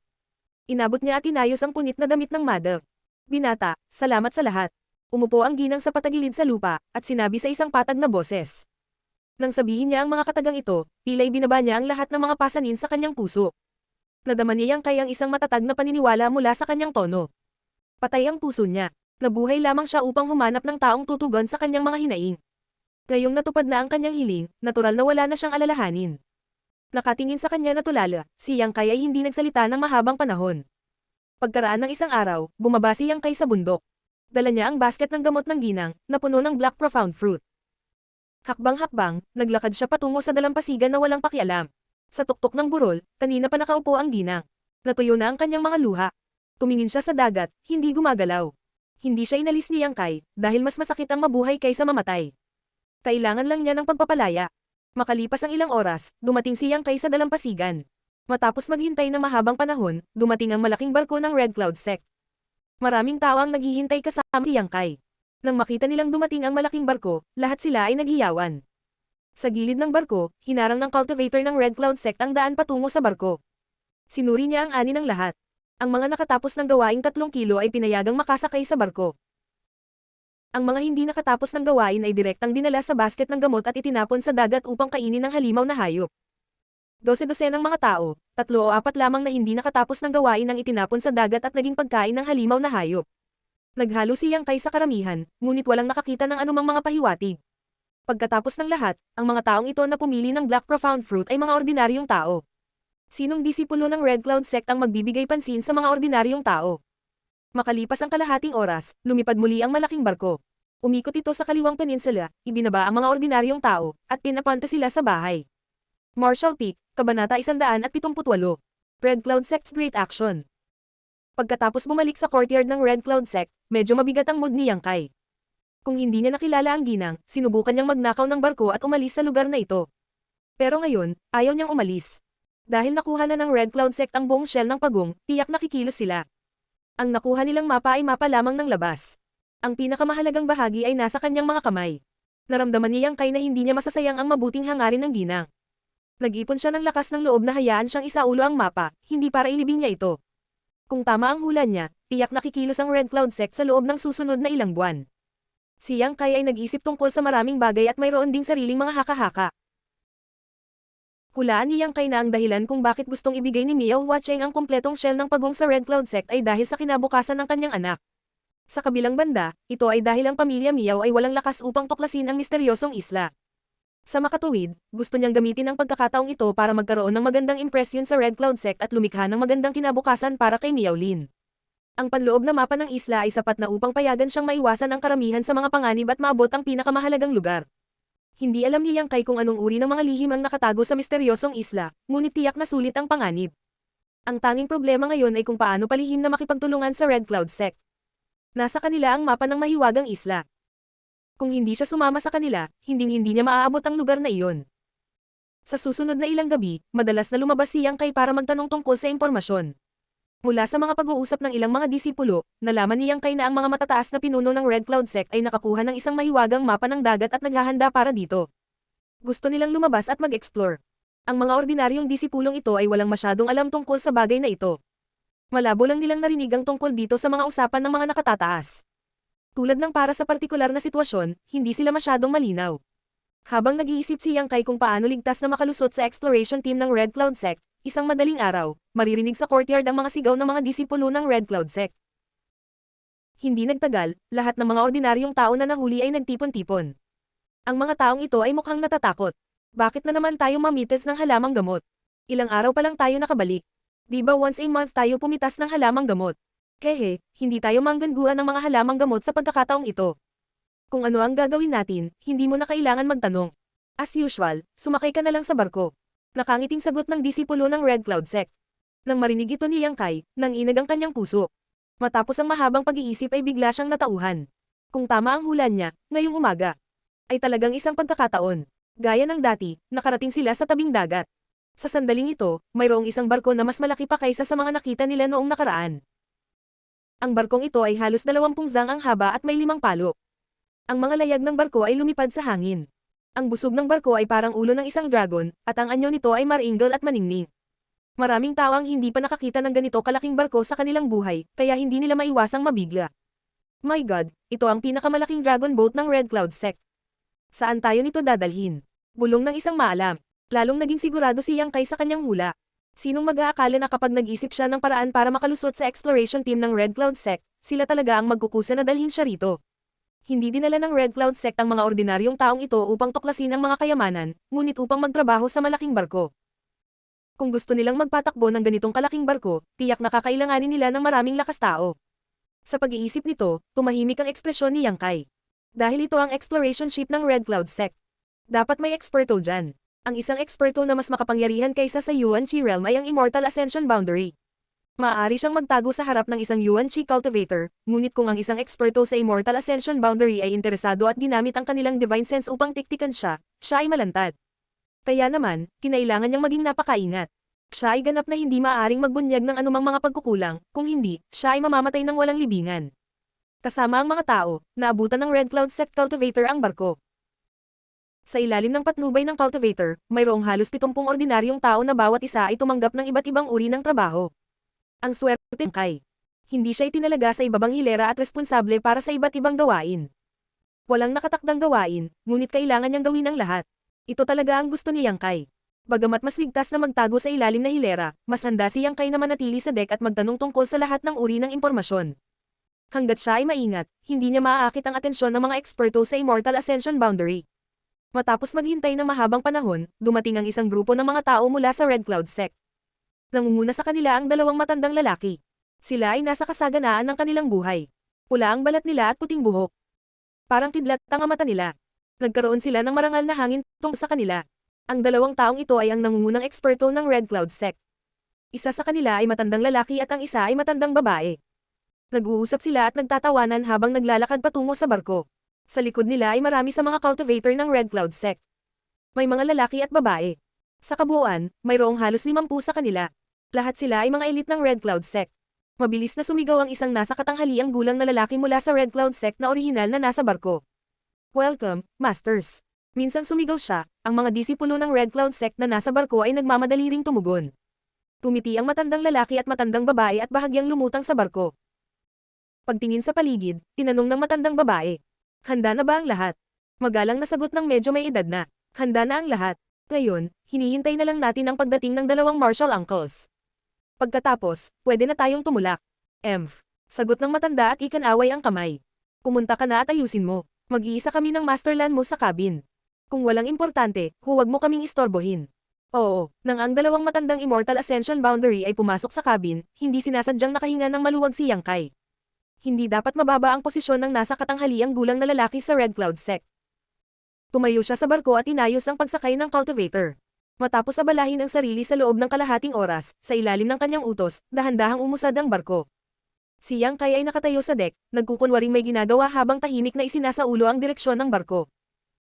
Inabot niya at inayos ang punit na damit ng madam. Binata, salamat sa lahat. Umupo ang ginang sa patagilid sa lupa, at sinabi sa isang patag na boses. Nang sabihin niya ang mga katagang ito, tila'y binaba niya ang lahat ng mga pasanin sa kanyang puso. Nadama ni Yang Kai ang isang matatag na paniniwala mula sa kanyang tono. Patay ang puso niya. Nabuhay lamang siya upang humanap ng taong tutugon sa kanyang mga hinaing. Ngayong natupad na ang kanyang hiling, natural na wala na siyang alalahanin. Nakatingin sa kanya na tulala, si Yang Kai ay hindi nagsalita ng mahabang panahon. Pagkaraan ng isang araw, bumaba si Yang Kai sa bundok. Dala niya ang basket ng gamot ng ginang, na puno ng black profound fruit. Hakbang-hakbang, naglakad siya patungo sa dalampasigan na walang pakialam. Sa tuktok ng burol, kanina pa nakaupo ang ginang. Natuyo na ang kanyang mga luha. Tumingin siya sa dagat, hindi gumagalaw. Hindi siya inalis ni Yang Kai, dahil mas masakit ang mabuhay kaysa mamatay. Kailangan lang niya ng pagpapalaya. Makalipas ang ilang oras, dumating si Yang Kai sa dalampasigan. Matapos maghintay ng mahabang panahon, dumating ang malaking barko ng Red Cloud Sect. Maraming tao ang naghihintay kasama si Yang Kai. Nang makita nilang dumating ang malaking barko, lahat sila ay naghiyawan. Sa gilid ng barko, hinarang ng cultivator ng Red Cloud Sect ang daan patungo sa barko. Sinuri niya ang ani ng lahat. Ang mga nakatapos ng gawaing 3 kilo ay pinayagang makasakay sa barko. Ang mga hindi nakatapos ng gawain ay direktang dinala sa basket ng gamot at itinapon sa dagat upang kainin ng halimaw na hayop. 12 ng mga tao, 3 o 4 lamang na hindi nakatapos ng gawain ang itinapon sa dagat at naging pagkain ng halimaw na hayop. Naghalo si Yang Kai sa karamihan, ngunit walang nakakita ng anumang mga pahiwatig. Pagkatapos ng lahat, ang mga taong ito na pumili ng Black Profound Fruit ay mga ordinaryong tao. Sinong disipulo ng Red Cloud Sect ang magbibigay pansin sa mga ordinaryong tao? Makalipas ang kalahating oras, lumipad muli ang malaking barko. Umikot ito sa kaliwang peninsula, ibinaba ang mga ordinaryong tao, at pinapunta sila sa bahay. Marshall Peak, Kabanata 178. Red Cloud Sect's Great Action. Pagkatapos bumalik sa courtyard ng Red Cloud Sect, medyo mabigat ang mood ni Yang Kai. Kung hindi niya nakilala ang ginang, sinubukan niyang magnakaw ng barko at umalis sa lugar na ito. Pero ngayon, ayaw niyang umalis. Dahil nakuha na ng Red Cloud Sect ang buong shell ng pagong, tiyak nakikilos sila. Ang nakuha nilang mapa ay mapa lamang ng labas. Ang pinakamahalagang bahagi ay nasa kanyang mga kamay. Naramdaman ni Yang Kai na hindi niya masasayang ang mabuting hangarin ng ginang. Nag-ipon siya ng lakas ng loob na hayaan siyang isaulo ang mapa, hindi para ilibing niya ito. Kung tama ang hula niya, tiyak nakikilos ang Red Cloud Sect sa loob ng susunod na ilang buwan. Si Yang Kai ay nag-isip tungkol sa maraming bagay at mayroon ding sariling mga haka-haka. Hulaan ni Yang Kai na ang dahilan kung bakit gustong ibigay ni Miao Huacheng ang kompletong shell ng pagong sa Red Cloud Sect ay dahil sa kinabukasan ng kanyang anak. Sa kabilang banda, ito ay dahil ang pamilya Miao ay walang lakas upang tuklasin ang misteryosong isla. Sa makatuwid, gusto niyang gamitin ang pagkakataong ito para magkaroon ng magandang impresyon sa Red Cloud Sect at lumikha ng magandang kinabukasan para kay Miao Lin. Ang panloob na mapa ng isla ay sapat na upang payagan siyang maiwasan ang karamihan sa mga panganib at maabot ang pinakamahalagang lugar. Hindi alam ni Yang Kai kung anong uri ng mga lihim ang nakatago sa misteryosong isla, ngunit tiyak na sulit ang panganib. Ang tanging problema ngayon ay kung paano palihim na makipagtulungan sa Red Cloud Sect. Nasa kanila ang mapa ng mahiwagang isla. Kung hindi siya sumama sa kanila, hinding-hindi niya maaabot ang lugar na iyon. Sa susunod na ilang gabi, madalas na lumabas si Yang Kai para magtanong tungkol sa impormasyon. Mula sa mga pag-uusap ng ilang mga disipulo, nalaman ni Yang Kai na ang mga matataas na pinuno ng Red Cloud Sect ay nakakuha ng isang mahiwagang mapa ng dagat at naghahanda para dito. Gusto nilang lumabas at mag-explore. Ang mga ordinaryong disipulong ito ay walang masyadong alam tungkol sa bagay na ito. Malabo lang nilang narinig ang tungkol dito sa mga usapan ng mga nakatataas. Tulad ng para sa partikular na sitwasyon, hindi sila masyadong malinaw. Habang nag-iisip si Yang Kai kung paano ligtas na makalusot sa exploration team ng Red Cloud Sect, isang madaling araw, maririnig sa courtyard ang mga sigaw ng mga disipulo ng Red Cloud Sect. Hindi nagtagal, lahat ng mga ordinaryong tao na nahuli ay nagtipon-tipon. Ang mga taong ito ay mukhang natatakot. Bakit na naman tayo mamitas ng halamang gamot? Ilang araw pa lang tayo nakabalik. Di ba once a month tayo pumitas ng halamang gamot? Hehe, hindi tayo manggangguan ng mga halamang gamot sa pagkakataong ito. Kung ano ang gagawin natin, hindi mo na kailangan magtanong. As usual, sumakay ka na lang sa barko. Nakangiting sagot ng disipulo ng Red Cloud Sect. Nang marinig ito ni Yang Kai, nanginag ang kanyang puso. Matapos ang mahabang pag-iisip ay bigla siyang natauhan. Kung tama ang hula niya, ngayong umaga, ay talagang isang pagkakataon. Gaya ng dati, nakarating sila sa tabing dagat. Sa sandaling ito, mayroong isang barko na mas malaki pa kaysa sa mga nakita nila noong nakaraan. Ang barkong ito ay halos 20 zang ang haba at may 5 palo. Ang mga layag ng barko ay lumipad sa hangin. Ang busog ng barko ay parang ulo ng isang dragon, at ang anyo nito ay maringal at maningning. Maraming tao ang hindi pa nakakita ng ganito kalaking barko sa kanilang buhay, kaya hindi nila maiwasang mabigla. My God, ito ang pinakamalaking dragon boat ng Red Cloud Sect. Saan tayo nito dadalhin? Bulong ng isang maalam. Lalong naging sigurado si Yang Kai sa kanyang hula. Sinong mag-aakala na kapag nag-isip siya ng paraan para makalusot sa exploration team ng Red Cloud Sect, sila talaga ang magkukusa na dalhin siya rito. Hindi dinala ng Red Cloud Sect ang mga ordinaryong taong ito upang tuklasin ang mga kayamanan, ngunit upang magtrabaho sa malaking barko. Kung gusto nilang magpatakbo ng ganitong kalaking barko, tiyak na kakailanganin nila ng maraming lakas tao. Sa pag-iisip nito, tumahimik ang ekspresyon ni Yang Kai. Dahil ito ang exploration ship ng Red Cloud Sect. Dapat may eksperto dyan. Ang isang eksperto na mas makapangyarihan kaysa sa Yuan Chi Realm ay ang Immortal Ascension Boundary. Maaari siyang magtago sa harap ng isang Yuan Chi cultivator, ngunit kung ang isang eksperto sa Immortal Ascension Boundary ay interesado at ginamit ang kanilang Divine Sense upang tiktikan siya, siya ay malantad. Kaya naman, kinailangan niyang maging napakaingat. Siya ay ganap na hindi maaaring magbunyag ng anumang mga pagkukulang, kung hindi, siya ay mamamatay ng walang libingan. Kasama ang mga tao, naabutan ng Red Cloud Sect cultivator ang barko. Sa ilalim ng patnubay ng cultivator, mayroong halos 70 ordinaryong tao na bawat isa ay tumanggap ng iba't ibang uri ng trabaho. Ang swerte ng Kai. Hindi siya itinalaga sa ibabang hilera at responsable para sa iba't ibang gawain. Walang nakatakdang gawain, ngunit kailangan niyang gawin ang lahat. Ito talaga ang gusto ni Yang Kai. Bagamat mas ligtas na magtago sa ilalim na hilera, mas handa si Yang Kai na manatili sa deck at magtanong tungkol sa lahat ng uri ng impormasyon. Hanggat siya ay maingat, hindi niya maaakit ang atensyon ng mga eksperto sa Immortal Ascension Boundary. Matapos maghintay ng mahabang panahon, dumating ang isang grupo ng mga tao mula sa Red Cloud Sect. Nangunguna sa kanila ang 2 matandang lalaki. Sila ay nasa kasaganaan ng kanilang buhay. Pula ang balat nila at puting buhok. Parang kidlat ang mata nila. Nagkaroon sila ng marangal na hangin tungkol sa kanila. Ang 2 taong ito ay ang nangungunang eksperto ng Red Cloud Sect. Isa sa kanila ay matandang lalaki at ang isa ay matandang babae. Nag-uusap sila at nagtatawanan habang naglalakad patungo sa barko. Sa likod nila ay marami sa mga cultivator ng Red Cloud Sect. May mga lalaki at babae. Sa kabuuan, mayroong halos 50 sa kanila. Lahat sila ay mga elite ng Red Cloud Sect. Mabilis na sumigaw ang isang nasa katanghaliang gulang na lalaki mula sa Red Cloud Sect na orihinal na nasa barko. Welcome, Masters. Minsang sumigaw siya, ang mga disipulo ng Red Cloud Sect na nasa barko ay nagmamadali ring tumugon. Tumiti ang matandang lalaki at matandang babae at bahagyang lumutang sa barko. Pagtingin sa paligid, tinanong ng matandang babae. Handa na ba ang lahat? Magalang na sagot ng medyo may edad na. Handa na ang lahat. Ngayon, hinihintay na lang natin ang pagdating ng 2 martial uncles. Pagkatapos, pwede na tayong tumulak. Sagot ng matanda at ikanaway ang kamay. Pumunta ka na at ayusin mo. Mag-iisa kami ng masterland mo sa cabin. Kung walang importante, huwag mo kaming istorbohin. Oo, nang ang 2 matandang Immortal Ascension Boundary ay pumasok sa cabin, hindi sinasadyang nakahinga ng maluwag si Yang Kai. Hindi dapat mababa ang posisyon ng nasa katanghaliang gulang na lalaki sa Red Cloud Sect. Tumayo siya sa barko at inayos ang pagsakay ng cultivator. Matapos abalahin ang sarili sa loob ng kalahating oras, sa ilalim ng kanyang utos, dahan-dahang umusad ang barko. Si Yang Kai ay nakatayo sa deck, nagkukunwaring may ginagawa habang tahimik na isinasaulo ang direksyon ng barko.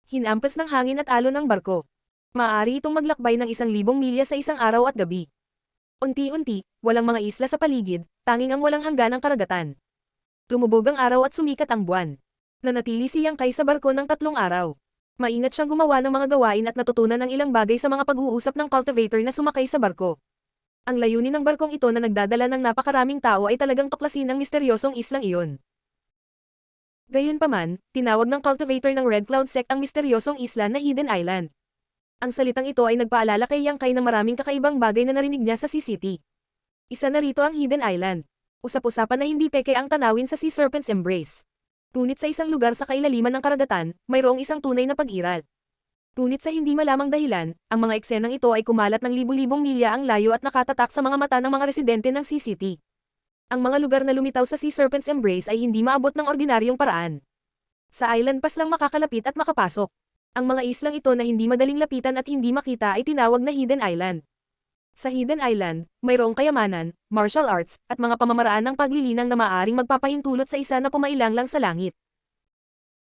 Hinampas ng hangin at alon ang barko. Maaari itong maglakbay ng 1,000 milya sa isang araw at gabi. Unti-unti, walang mga isla sa paligid, tanging ang walang hangganang karagatan. Lumubog ang araw at sumikat ang buwan. Nanatili si Yang Kai sa barko ng 3 araw. Maingat siyang gumawa ng mga gawain at natutunan ng ilang bagay sa mga pag-uusap ng cultivator na sumakay sa barko. Ang layunin ng barkong ito na nagdadala ng napakaraming tao ay talagang tuklasin ang misteryosong islang iyon. Gayunpaman, tinawag ng cultivator ng Red Cloud Sect ang misteryosong isla na Hidden Island. Ang salitang ito ay nagpaalala kay Yang Kai na maraming kakaibang bagay na narinig niya sa Sea City. Isa na rito ang Hidden Island. Usap-usapan na hindi peke ang tanawin sa Sea Serpent's Embrace. Ngunit sa isang lugar sa kailaliman ng karagatan, mayroong isang tunay na pag-iral. Ngunit sa hindi malamang dahilan, ang mga eksenang ito ay kumalat ng libu-libong milya ang layo at nakatatak sa mga mata ng mga residente ng Sea City. Ang mga lugar na lumitaw sa Sea Serpent's Embrace ay hindi maabot ng ordinaryong paraan. Sa island pass lang makakalapit at makapasok. Ang mga islang ito na hindi madaling lapitan at hindi makita ay tinawag na Hidden Island. Sa Hidden Island, mayroong kayamanan, martial arts, at mga pamamaraan ng paglilinang na maaaring magpapahintulot sa isa na pumailang lang sa langit.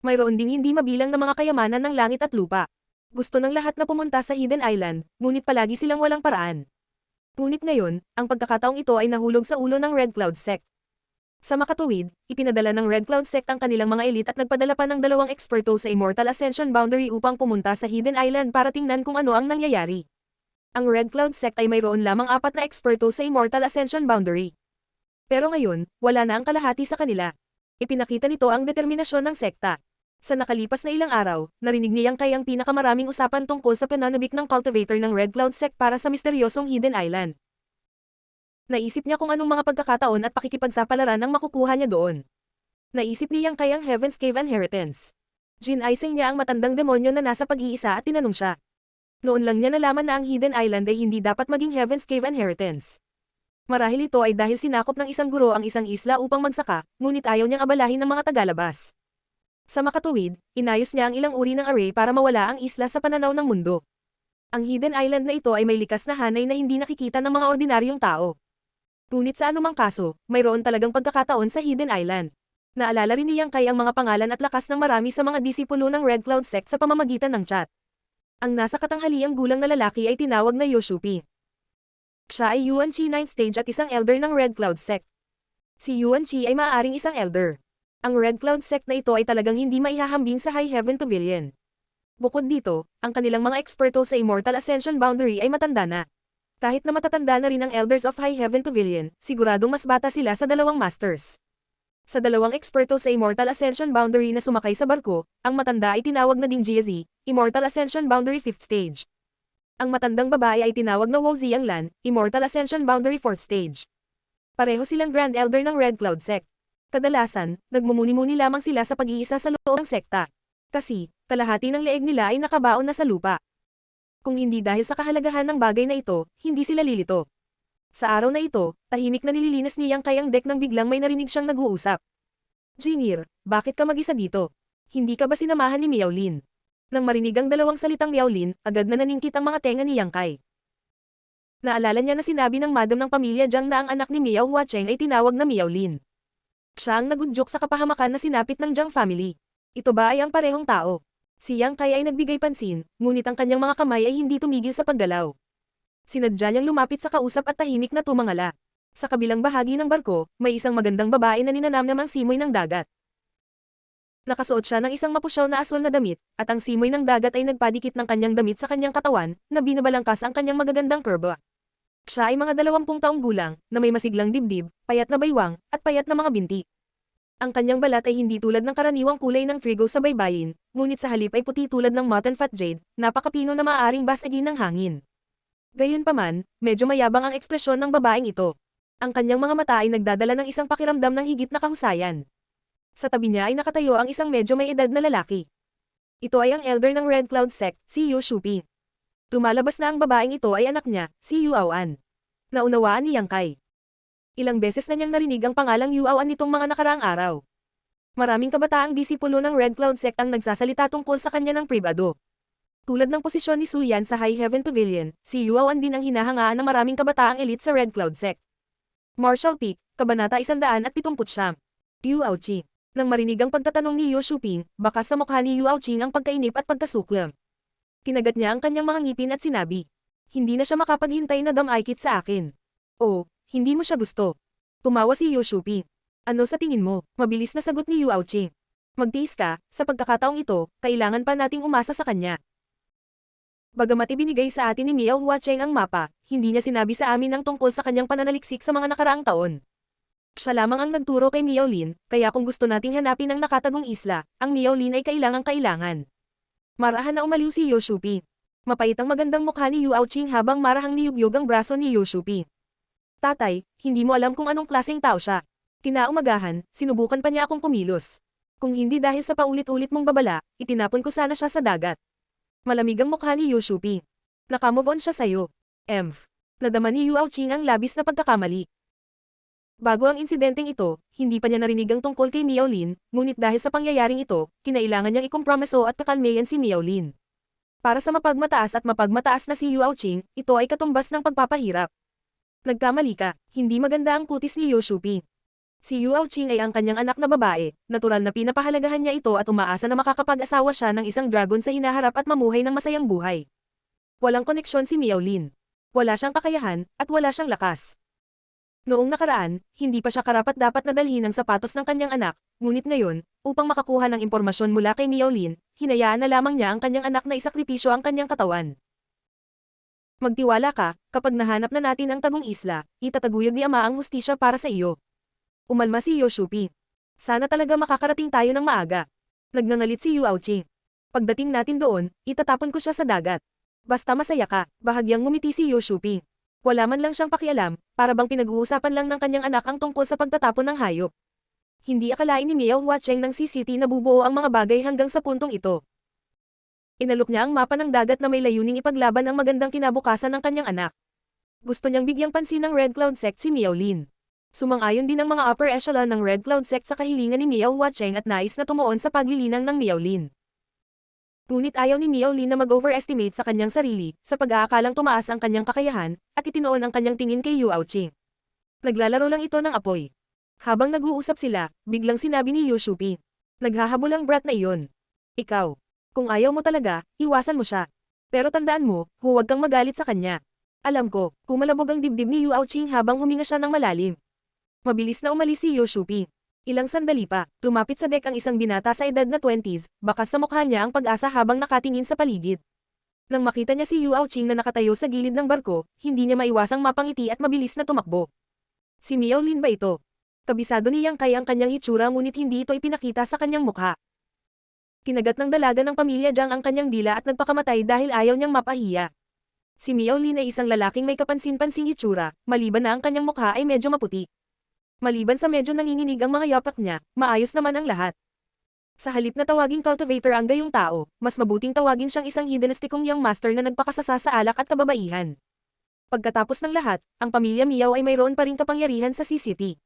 Mayroon ding hindi mabilang na mga kayamanan ng langit at lupa. Gusto ng lahat na pumunta sa Hidden Island, ngunit palagi silang walang paraan. Ngunit ngayon, ang pagkakataong ito ay nahulog sa ulo ng Red Cloud Sect. Sa makatuwid, ipinadala ng Red Cloud Sect ang kanilang mga elite at nagpadala pa ng 2 eksperto sa Immortal Ascension Boundary upang pumunta sa Hidden Island para tingnan kung ano ang nangyayari. Ang Red Cloud Sect ay mayroon lamang 4 na eksperto sa Immortal Ascension Boundary. Pero ngayon, wala na ang kalahati sa kanila. Ipinakita nito ang determinasyon ng sekta. Sa nakalipas na ilang araw, narinig ni Yang Kai ang pinakamaraming usapan tungkol sa pananabik ng cultivator ng Red Cloud Sect para sa misteryosong Hidden Island. Naisip niya kung anong mga pagkakataon at pakikipagsapalaran ang makukuha niya doon. Naisip ni Yang Kai ang Heaven's Cave Inheritance. Ginaising niya ang matandang demonyo na nasa pag-iisa at tinanong siya. Noon lang niya nalaman na ang Hidden Island ay hindi dapat maging Heaven's Cave Inheritance. Marahil ito ay dahil sinakop ng isang guro ang isang isla upang magsaka, ngunit ayaw niyang abalahin ng mga tagalabas. Sa makatuwid, inayos niya ang ilang uri ng array para mawala ang isla sa pananaw ng mundo. Ang Hidden Island na ito ay may likas na hanay na hindi nakikita ng mga ordinaryong tao. Ngunit sa anumang kaso, mayroon talagang pagkakataon sa Hidden Island. Naalala rin ni Yang Kai ang mga pangalan at lakas ng marami sa mga disipulo ng Red Cloud Sect sa pamamagitan ng chat. Ang nasa katanghaliang gulang na lalaki ay tinawag na Yoshupi. Siya ay Yuan Chi 9th stage at isang elder ng Red Cloud Sect. Si Yuan Chi ay maaaring isang elder. Ang Red Cloud Sect na ito ay talagang hindi maihahambing sa High Heaven Pavilion. Bukod dito, ang kanilang mga eksperto sa Immortal Ascension Boundary ay matanda na. Kahit na matatanda na rin ang Elders of High Heaven Pavilion, siguradong mas bata sila sa 2 masters. Sa 2 eksperto sa Immortal Ascension Boundary na sumakay sa barko, ang matanda ay tinawag na ding Jiazi, Immortal Ascension Boundary 5th stage. Ang matandang babae ay tinawag na Wu Zianglan, Immortal Ascension Boundary 4th stage. Pareho silang Grand Elder ng Red Cloud Sect. Kadalasan, nagmumuni-muni lamang sila sa pag-iisa sa loob ng sekta. Kasi, kalahati ng leeg nila ay nakabaon na sa lupa. Kung hindi dahil sa kahalagahan ng bagay na ito, hindi sila lilito. Sa araw na ito, tahimik na nililinis ni Yang Kai ang deck nang biglang may narinig siyang nag-uusap. Jingir, bakit ka mag-isa dito? Hindi ka ba sinamahan ni Miao Lin? Nang marinig ang 2 salitang Miao Lin, agad na naningkit ang mga tenga ni Yang Kai. Naalala niya na sinabi ng madam ng pamilya Jiang na ang anak ni Miao Huacheng ay tinawag na Miao Lin. Siya ang nagudyok sa kapahamakan na sinapit ng Jiang family. Ito ba ay ang parehong tao? Si Yang Kai ay nagbigay pansin, ngunit ang kanyang mga kamay ay hindi tumigil sa paggalaw. Sinadya niyang lumapit sa kausap at tahimik na tumangala. Sa kabilang bahagi ng barko, may isang magandang babae na ninanamnamang simoy ng dagat. Nakasuot siya ng isang mapusyaw na aswang na damit, at ang simoy ng dagat ay nagpadikit ng kanyang damit sa kanyang katawan, na binabalangkas ang kanyang magagandang kurba. Siya ay mga 20 taong gulang, na may masiglang dibdib, payat na baywang, at payat na mga binti. Ang kanyang balat ay hindi tulad ng karaniwang kulay ng trigo sa baybayin, ngunit sa halip ay puti tulad ng mutton fat jade, napakapino na maaaring basagin ng hangin. Gayunpaman, medyo mayabang ang ekspresyon ng babaeng ito. Ang kanyang mga mata ay nagdadala ng isang pakiramdam ng higit na kahusayan. Sa tabi niya ay nakatayo ang isang medyo may edad na lalaki. Ito ay ang elder ng Red Cloud Sect, si Yoshupi. Lumalabas na ang babaeng ito ay anak niya, si Yuawan. Naunawaan ni Yang Kai. Ilang beses na niyang narinig ang pangalang Yuawan nitong mga nakaraang araw. Maraming kabataang disipulo ng Red Cloud Sect ang nagsasalita tungkol sa kanya ng pribado. Tulad ng posisyon ni Su Yan sa High Heaven Pavilion, si Yuawan din ang hinahangaan ng maraming kabataang elite sa Red Cloud Sect. Marshall Peak, Kabanata 170. Yuauchi. Nang marinig ang pagtatanong ni Yoshuping, baka sa mukha ni Yuauchi ang pagkainip at pagkasuklam. Kinagat niya ang kanyang mga ngipin at sinabi, hindi na siya makapaghintay na damaykit sa akin. Oh, hindi mo siya gusto. Tumawa si Yoshupi. Ano sa tingin mo? Mabilis na sagot ni Yuauchi. Magtiis ka, sa pagkakataong ito, kailangan pa nating umasa sa kanya. Bagamat ibinigay sa atin ni Miao Huacheng ang mapa, hindi niya sinabi sa amin ang tungkol sa kanyang pananaliksik sa mga nakaraang taon. Siya lamang ang nagturo kay Miaolin, kaya kung gusto nating hanapin ang nakatagong isla, ang Miaolin ay kailangang-kailangan. Marahan na umaliw si Yoshupi. Mapait ang magandang mukha ni Yu Aoqing habang marahang niyugyog ang braso ni Yoshupi. Tatay, hindi mo alam kung anong klaseng tao siya. Kinaumagahan, sinubukan pa niya akong kumilos. Kung hindi dahil sa paulit-ulit mong babala, itinapon ko sana siya sa dagat. Malamig ang mukha ni Yoshupi. Nakamove on siya sa'yo. Emph. Nadama ni Yu Aoqing ang labis na pagkakamali. Bago ang insidenteng ito, hindi pa niya narinig ang tungkol kay Miaolin, ngunit dahil sa pangyayaring ito, kinailangan niyang ikompromiso at kakalmayan si Miaolin. Para sa mapagmataas at mapagmataas na si Yu Aoqing, ito ay katumbas ng pagpapahirap. Nagkamali ka, hindi maganda ang kutis ni Yoshupi. Si Yu Aoqing ay ang kanyang anak na babae, natural na pinapahalagahan niya ito at umaasa na makakapag-asawa siya ng isang dragon sa hinaharap at mamuhay ng masayang buhay. Walang koneksyon si Miaolin. Wala siyang kakayahan, at wala siyang lakas. Noong nakaraan, hindi pa siya karapat-dapat na dalhin ang sapatos ng kanyang anak, ngunit ngayon, upang makakuha ng impormasyon mula kay Miaolin, hinayaan na lamang niya ang kanyang anak na isakripisyo ang kanyang katawan. Magtiwala ka, kapag nahanap na natin ang tagong isla, itataguyod ni Ama ang hustisya para sa iyo. Umalma si Yoshupi. Sana talaga makakarating tayo ng maaga. Nagngangalit si Yu Aoqing. Pagdating natin doon, itatapon ko siya sa dagat. Basta masaya ka, bahagyang ngumiti si Yoshupi. Wala man lang siyang pakialam, para bang pinag-uusapan lang ng kanyang anak ang tungkol sa pagtatapon ng hayop. Hindi akalain ni Miao Huacheng ng CCT na bubuo ang mga bagay hanggang sa puntong ito. Inalok niya ang mapa ng dagat na may layuning ipaglaban ang magandang kinabukasan ng kanyang anak. Gusto niyang bigyang pansin ng Red Cloud Sect si Miaolin. Sumang-ayon din ang mga upper echelon ng Red Cloud Sect sa kahilingan ni Miao Huacheng at nais na tumuon sa paglilinang ng Miaolin. Ngunit ayaw ni Miaolin na mag-overestimate sa kanyang sarili, sa pag-aakalang tumaas ang kanyang kakayahan, at itinoon ang kanyang tingin kay Yu Aoqing. Naglalaro lang ito ng apoy. Habang nag-uusap sila, biglang sinabi ni Yoshupi. Naghahabol ang brat na iyon. Ikaw. Kung ayaw mo talaga, iwasan mo siya. Pero tandaan mo, huwag kang magalit sa kanya. Alam ko, kumalabog ang dibdib ni Yu Aoqing habang huminga siya ng malalim. Mabilis na umalis si Yoshupi. Ilang sandali pa, lumapit sa deck ang isang binata sa edad na 20s, bakas sa mukha niya ang pag-asa habang nakatingin sa paligid. Nang makita niya si Yu Aoqing na nakatayo sa gilid ng barko, hindi niya maiwasang mapangiti at mabilis na tumakbo. Si Miaolin ba ito? Kabisado ni Yang Kai ang kanyang hitsura ngunit hindi ito ipinakita sa kanyang mukha. Kinagat ng dalaga ng pamilya Jiang ang kanyang dila at nagpakamatay dahil ayaw niyang mapahiya. Si Miaolin ay isang lalaking may kapansin-pansing hitsura, maliban na ang kanyang mukha ay medyo maputi. Maliban sa medyo nanginginig ang mga yapak niya, maayos naman ang lahat. Sa halip na tawaging cultivator ang gayong tao, mas mabuting tawagin siyang isang hedonistikong young master na nagpakasasa sa alak at kababaihan. Pagkatapos ng lahat, ang pamilya Miao ay mayroon pa ring kapangyarihan sa CCT.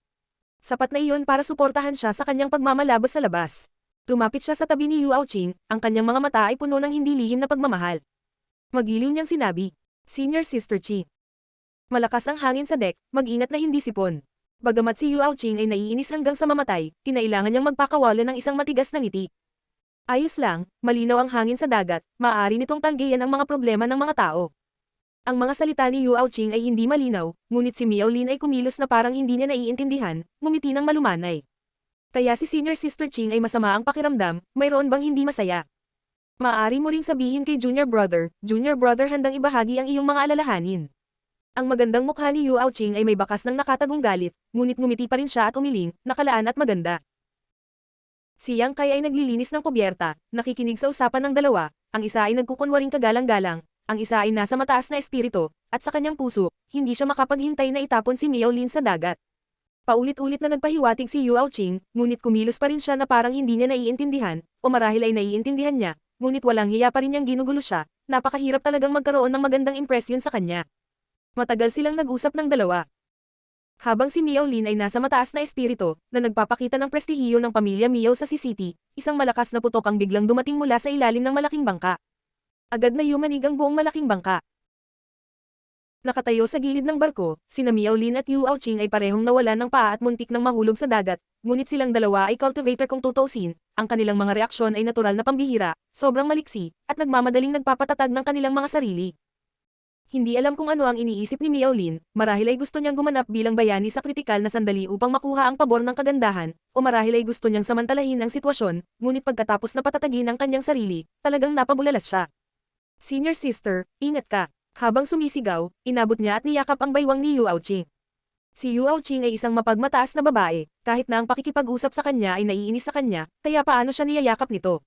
Sapat na iyon para suportahan siya sa kanyang pagmamalabas sa labas. Lumapit siya sa tabi ni Yu Aoqing, ang kanyang mga mata ay puno ng hindi lihim na pagmamahal. Magiliw niyang sinabi, Senior Sister Chi. Malakas ang hangin sa deck, mag-ingat na hindi sipon. Bagamat si Yu Aoqing ay naiinis hanggang sa mamatay, kinailangan niyang magpakawala ng isang matigas na ngiti. Ayos lang, malinaw ang hangin sa dagat, maaari nitong tanggihan ang mga problema ng mga tao. Ang mga salita ni Yu Aoqing ay hindi malinaw, ngunit si Miaolin ay kumilos na parang hindi niya naiintindihan, ngumiti ng malumanay. Kaya si Senior Sister Ching ay masama ang pakiramdam, mayroon bang hindi masaya? Maaari mo ring sabihin kay Junior Brother handang ibahagi ang iyong mga alalahanin. Ang magandang mukha ni Yu Aoqing ay may bakas ng nakatagong galit, ngunit ngumiti pa rin siya at umiling, nakalaan at maganda. Si Yang Kai ay naglilinis ng kubyerta, nakikinig sa usapan ng dalawa, ang isa ay nagkukunwaring kagalang-galang, ang isa ay nasa mataas na espiritu, at sa kanyang puso, hindi siya makapaghintay na itapon si Miaolin sa dagat. Paulit-ulit na nagpahiwatig si Yu Aoqing, ngunit kumilos pa rin siya na parang hindi niya naiintindihan, o marahil ay naiintindihan niya, ngunit walang hiya pa rin niyang ginugulo siya, napakahirap talagang magkaroon ng magandang impresyon sa kanya. Matagal silang nag-usap ng dalawa. Habang si Miaolin ay nasa mataas na espiritu, na nagpapakita ng prestihiyo ng pamilya Miao sa CCT, isang malakas na putok ang biglang dumating mula sa ilalim ng malaking bangka. Agad na yumanig ang buong malaking bangka. Nakatayo sa gilid ng barko, sina Miaolin at Yu Aoqing ay parehong nawalan ng paa at muntik ng mahulog sa dagat, ngunit silang dalawa ay cultivator kung tutuusin, ang kanilang mga reaksyon ay natural na pambihira, sobrang maliksi, at nagmamadaling nagpapatatag ng kanilang mga sarili. Hindi alam kung ano ang iniisip ni Miaolin, marahil ay gusto niyang gumanap bilang bayani sa kritikal na sandali upang makuha ang pabor ng kagandahan, o marahil ay gusto niyang samantalahin ang sitwasyon, ngunit pagkatapos na patatagin ang kanyang sarili, talagang napabulalas siya. Senior Sister, ingat ka. Habang sumisigaw, inabot niya at niyakap ang baywang ni Yu Aoqing. Si Yuao Ching ay isang mapagmataas na babae, kahit na ang pakikipag-usap sa kanya ay naiinis sa kanya, kaya paano siya niyayakap nito?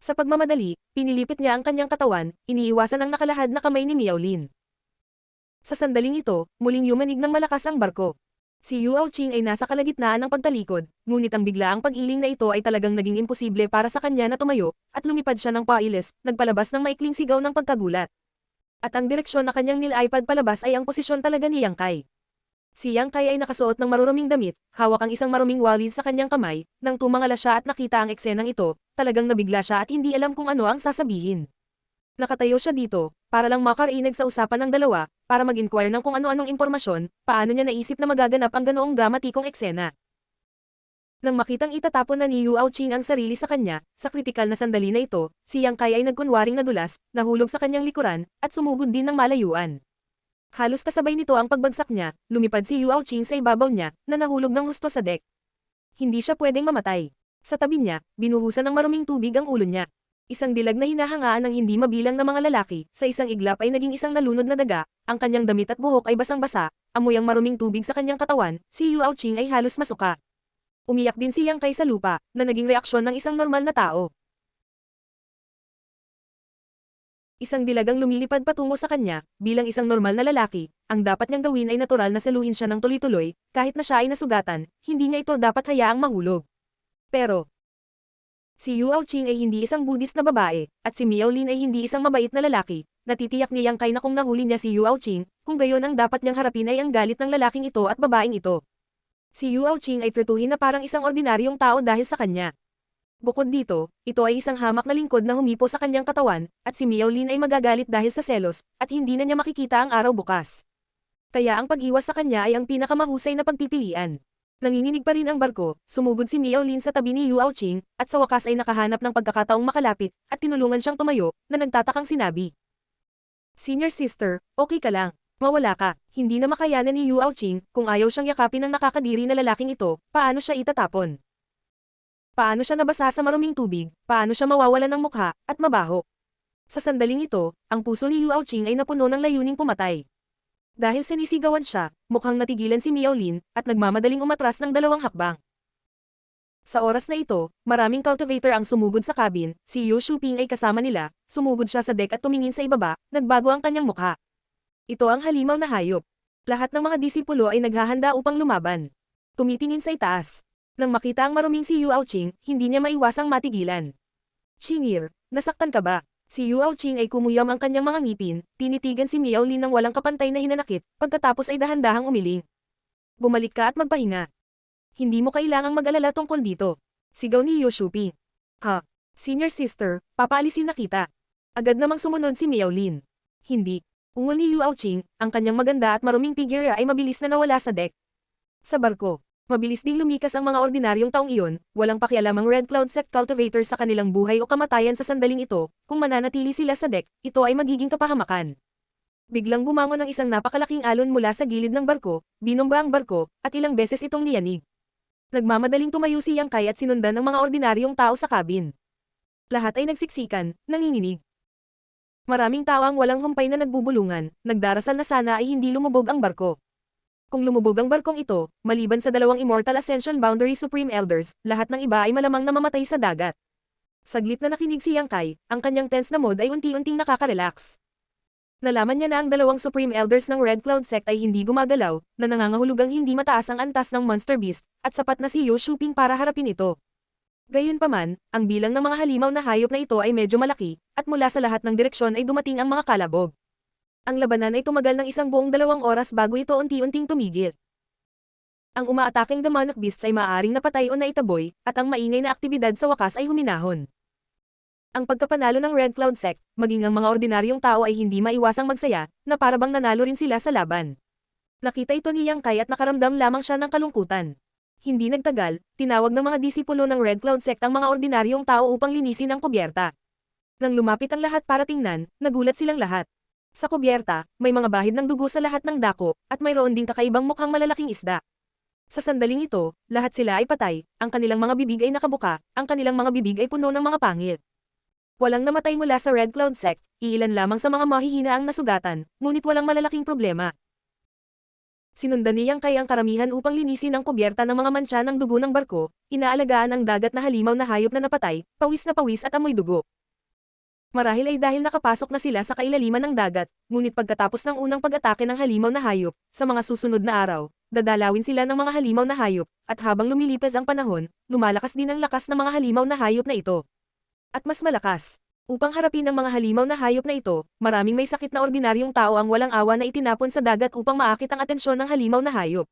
Sa pagmamadali, pinilipit niya ang kanyang katawan, iniiwasan ang nakalahad na kamay ni Miao Lin. Sa sandaling ito, muling yumanig ng malakas ang barko. Si Yuao Ching ay nasa kalagitnaan ng pagtalikod, ngunit ang biglaang pag-iling na ito ay talagang naging imposible para sa kanya na tumayo, at lumipad siya ng pailes, nagpalabas ng maikling sigaw ng pagkagulat. At ang direksyon na kanyang nilipad palabas ay ang posisyon talaga ni Yang Kai. Si Yang Kai ay nakasuot ng maruruming damit, hawak ang isang maruming walis sa kanyang kamay, nang tumangala siya at nakita ang eksenang ito, talagang nabigla siya at hindi alam kung ano ang sasabihin. Nakatayo siya dito, para lang makarinig sa usapan ng dalawa, para mag-inquire ng kung ano-anong impormasyon, paano niya naisip na magaganap ang ganoong dramatikong eksena. Nang makitang itatapon na ni Yuao Ching ang sarili sa kanya, sa kritikal na sandali na ito, si Yang Kai ay nagkunwaring nadulas, nahulog sa kanyang likuran, at sumugod din ng malayuan. Halos kasabay nito ang pagbagsak niya, lumipad si Yuao Ching sa ibabaw niya, na nahulog ng husto sa deck. Hindi siya pwedeng mamatay. Sa tabi niya, binuhusan ng maruming tubig ang ulo niya. Isang dilag na hinahangaan ng hindi mabilang na mga lalaki, sa isang iglap ay naging isang nalunod na daga, ang kanyang damit at buhok ay basang-basa, amoy ang maruming tubig sa kanyang katawan, si Yuao Ching ay halos masuka. Umiyak din si Yang Kai sa lupa, na naging reaksyon ng isang normal na tao. Isang dilagang lumilipad patungo sa kanya, bilang isang normal na lalaki, ang dapat niyang gawin ay natural na saluhin siya ng tuloy-tuloy, kahit na siya ay nasugatan, hindi niya ito dapat hayaang mahulog. Pero, si Yuao Ching ay hindi isang Buddhist na babae, at si Miao Lin ay hindi isang mabait na lalaki, natitiyak ni Yang Kai na kung nahuli niya si Yuao Ching, kung gayon ang dapat niyang harapin ay ang galit ng lalaking ito at babaeng ito. Si Yuao Ching ay tretuhin na parang isang ordinaryong tao dahil sa kanya. Bukod dito, ito ay isang hamak na lingkod na humipo sa kanyang katawan, at si Miao Lin ay magagalit dahil sa selos, at hindi na niya makikita ang araw bukas. Kaya ang pag-iwas sa kanya ay ang pinakamahusay na pagpipilian. Nanginginig pa rin ang barko, sumugod si Miao Lin sa tabi ni Yuao Ching, at sa wakas ay nakahanap ng pagkakataong makalapit, at tinulungan siyang tumayo, na nagtatakang sinabi. Senior sister, okay ka lang. Mawala ka, hindi na makayanan ni Yuao Ching, kung ayaw siyang yakapin ng nakakadiri na lalaking ito, paano siya itatapon? Paano siya nabasa sa maruming tubig, paano siya mawawalan ng mukha, at mabaho. Sa sandaling ito, ang puso ni Yuao Ching ay napuno ng layuning pumatay. Dahil sinisigawan siya, mukhang natigilan si Miao Lin, at nagmamadaling umatras ng 2 hakbang. Sa oras na ito, maraming cultivator ang sumugod sa cabin, si Yu Shuping ay kasama nila, sumugod siya sa deck at tumingin sa ibaba, nagbago ang kanyang mukha. Ito ang halimaw na hayop. Lahat ng mga disipulo ay naghahanda upang lumaban. Tumitingin sa itaas. Nang makita ang maruming si Yuao Ching, hindi niya maiwasang matigilan. Chingir, nasaktan ka ba? Si Yuao Ching ay kumuyam ang kanyang mga ngipin, tinitigan si Miao Lin ng walang kapantay na hinanakit, pagkatapos ay dahan-dahang umiling. Bumalik ka at magpahinga. Hindi mo kailangang mag-alala tungkol dito. Sigaw ni Yu Shuping. Ha? Senior sister, papaalisin na kita. Agad namang sumunod si Miao Lin. Hindi. Ungol ni Yuao Ching, ang kanyang maganda at maruming figure ay mabilis na nawala sa deck. Sa barko. Mabilis ding lumikas ang mga ordinaryong taong iyon, walang pakialam ang Red Cloud Sect cultivator sa kanilang buhay o kamatayan sa sandaling ito, kung mananatili sila sa deck, ito ay magiging kapahamakan. Biglang bumangon ang isang napakalaking alon mula sa gilid ng barko, binomba ang barko, at ilang beses itong niyanig. Nagmamadaling tumayo si Yang Kai at sinundan ng mga ordinaryong tao sa cabin. Lahat ay nagsiksikan, nanginginig. Maraming tao ang walang humpay na nagbubulungan, nagdarasal na sana ay hindi lumubog ang barko. Kung lumubog ang barkong ito, maliban sa 2 Immortal Ascension Boundary Supreme Elders, lahat ng iba ay malamang na mamatay sa dagat. Saglit na nakinig si Yang Kai, ang kanyang tense na mode ay unti-unting nakaka-relax. Nalaman niya na ang 2 Supreme Elders ng Red Cloud Sect ay hindi gumagalaw, na nangangahulugang hindi mataas ang antas ng Monster Beast, at sapat na si Yu Shuping para harapin ito. Gayunpaman, ang bilang ng mga halimaw na hayop na ito ay medyo malaki, at mula sa lahat ng direksyon ay dumating ang mga kalabog. Ang labanan ay tumagal ng isang buong 2 oras bago ito unti-unting tumigil. Ang umaataking demonic beasts ay maaaring napatay o naitaboy, at ang maingay na aktibidad sa wakas ay huminahon. Ang pagkapanalo ng Red Cloud Sect, maging ang mga ordinaryong tao ay hindi maiwasang magsaya, na parabang nanalo rin sila sa laban. Nakita ito ni Yang Kai at nakaramdam lamang siya ng kalungkutan. Hindi nagtagal, tinawag ng mga disipulo ng Red Cloud Sect ang mga ordinaryong tao upang linisin ang kubyerta. Nang lumapit ang lahat para tingnan, nagulat silang lahat. Sa kubyerta, may mga bahid ng dugo sa lahat ng dako, at mayroon ding kakaibang mukhang malalaking isda. Sa sandaling ito, lahat sila ay patay, ang kanilang mga bibig ay nakabuka, ang kanilang mga bibig ay puno ng mga pangil. Walang namatay mula sa Red Cloud Sect, iilan lamang sa mga mahihina ang nasugatan, ngunit walang malalaking problema. Sinundan ni Yang Kai ang karamihan upang linisin ang kubyerta ng mga mantsa ng dugo ng barko, inaalagaan ang dagat na halimaw na hayop na napatay, pawis na pawis at amoy dugo. Marahil ay dahil nakapasok na sila sa kailaliman ng dagat, ngunit pagkatapos ng unang pag-atake ng halimaw na hayop, sa mga susunod na araw, dadalawin sila ng mga halimaw na hayop, at habang lumilipas ang panahon, lumalakas din ang lakas ng mga halimaw na hayop na ito. At mas malakas. Upang harapin ang mga halimaw na hayop na ito, maraming may sakit na ordinaryong tao ang walang awa na itinapon sa dagat upang maakit ang atensyon ng halimaw na hayop.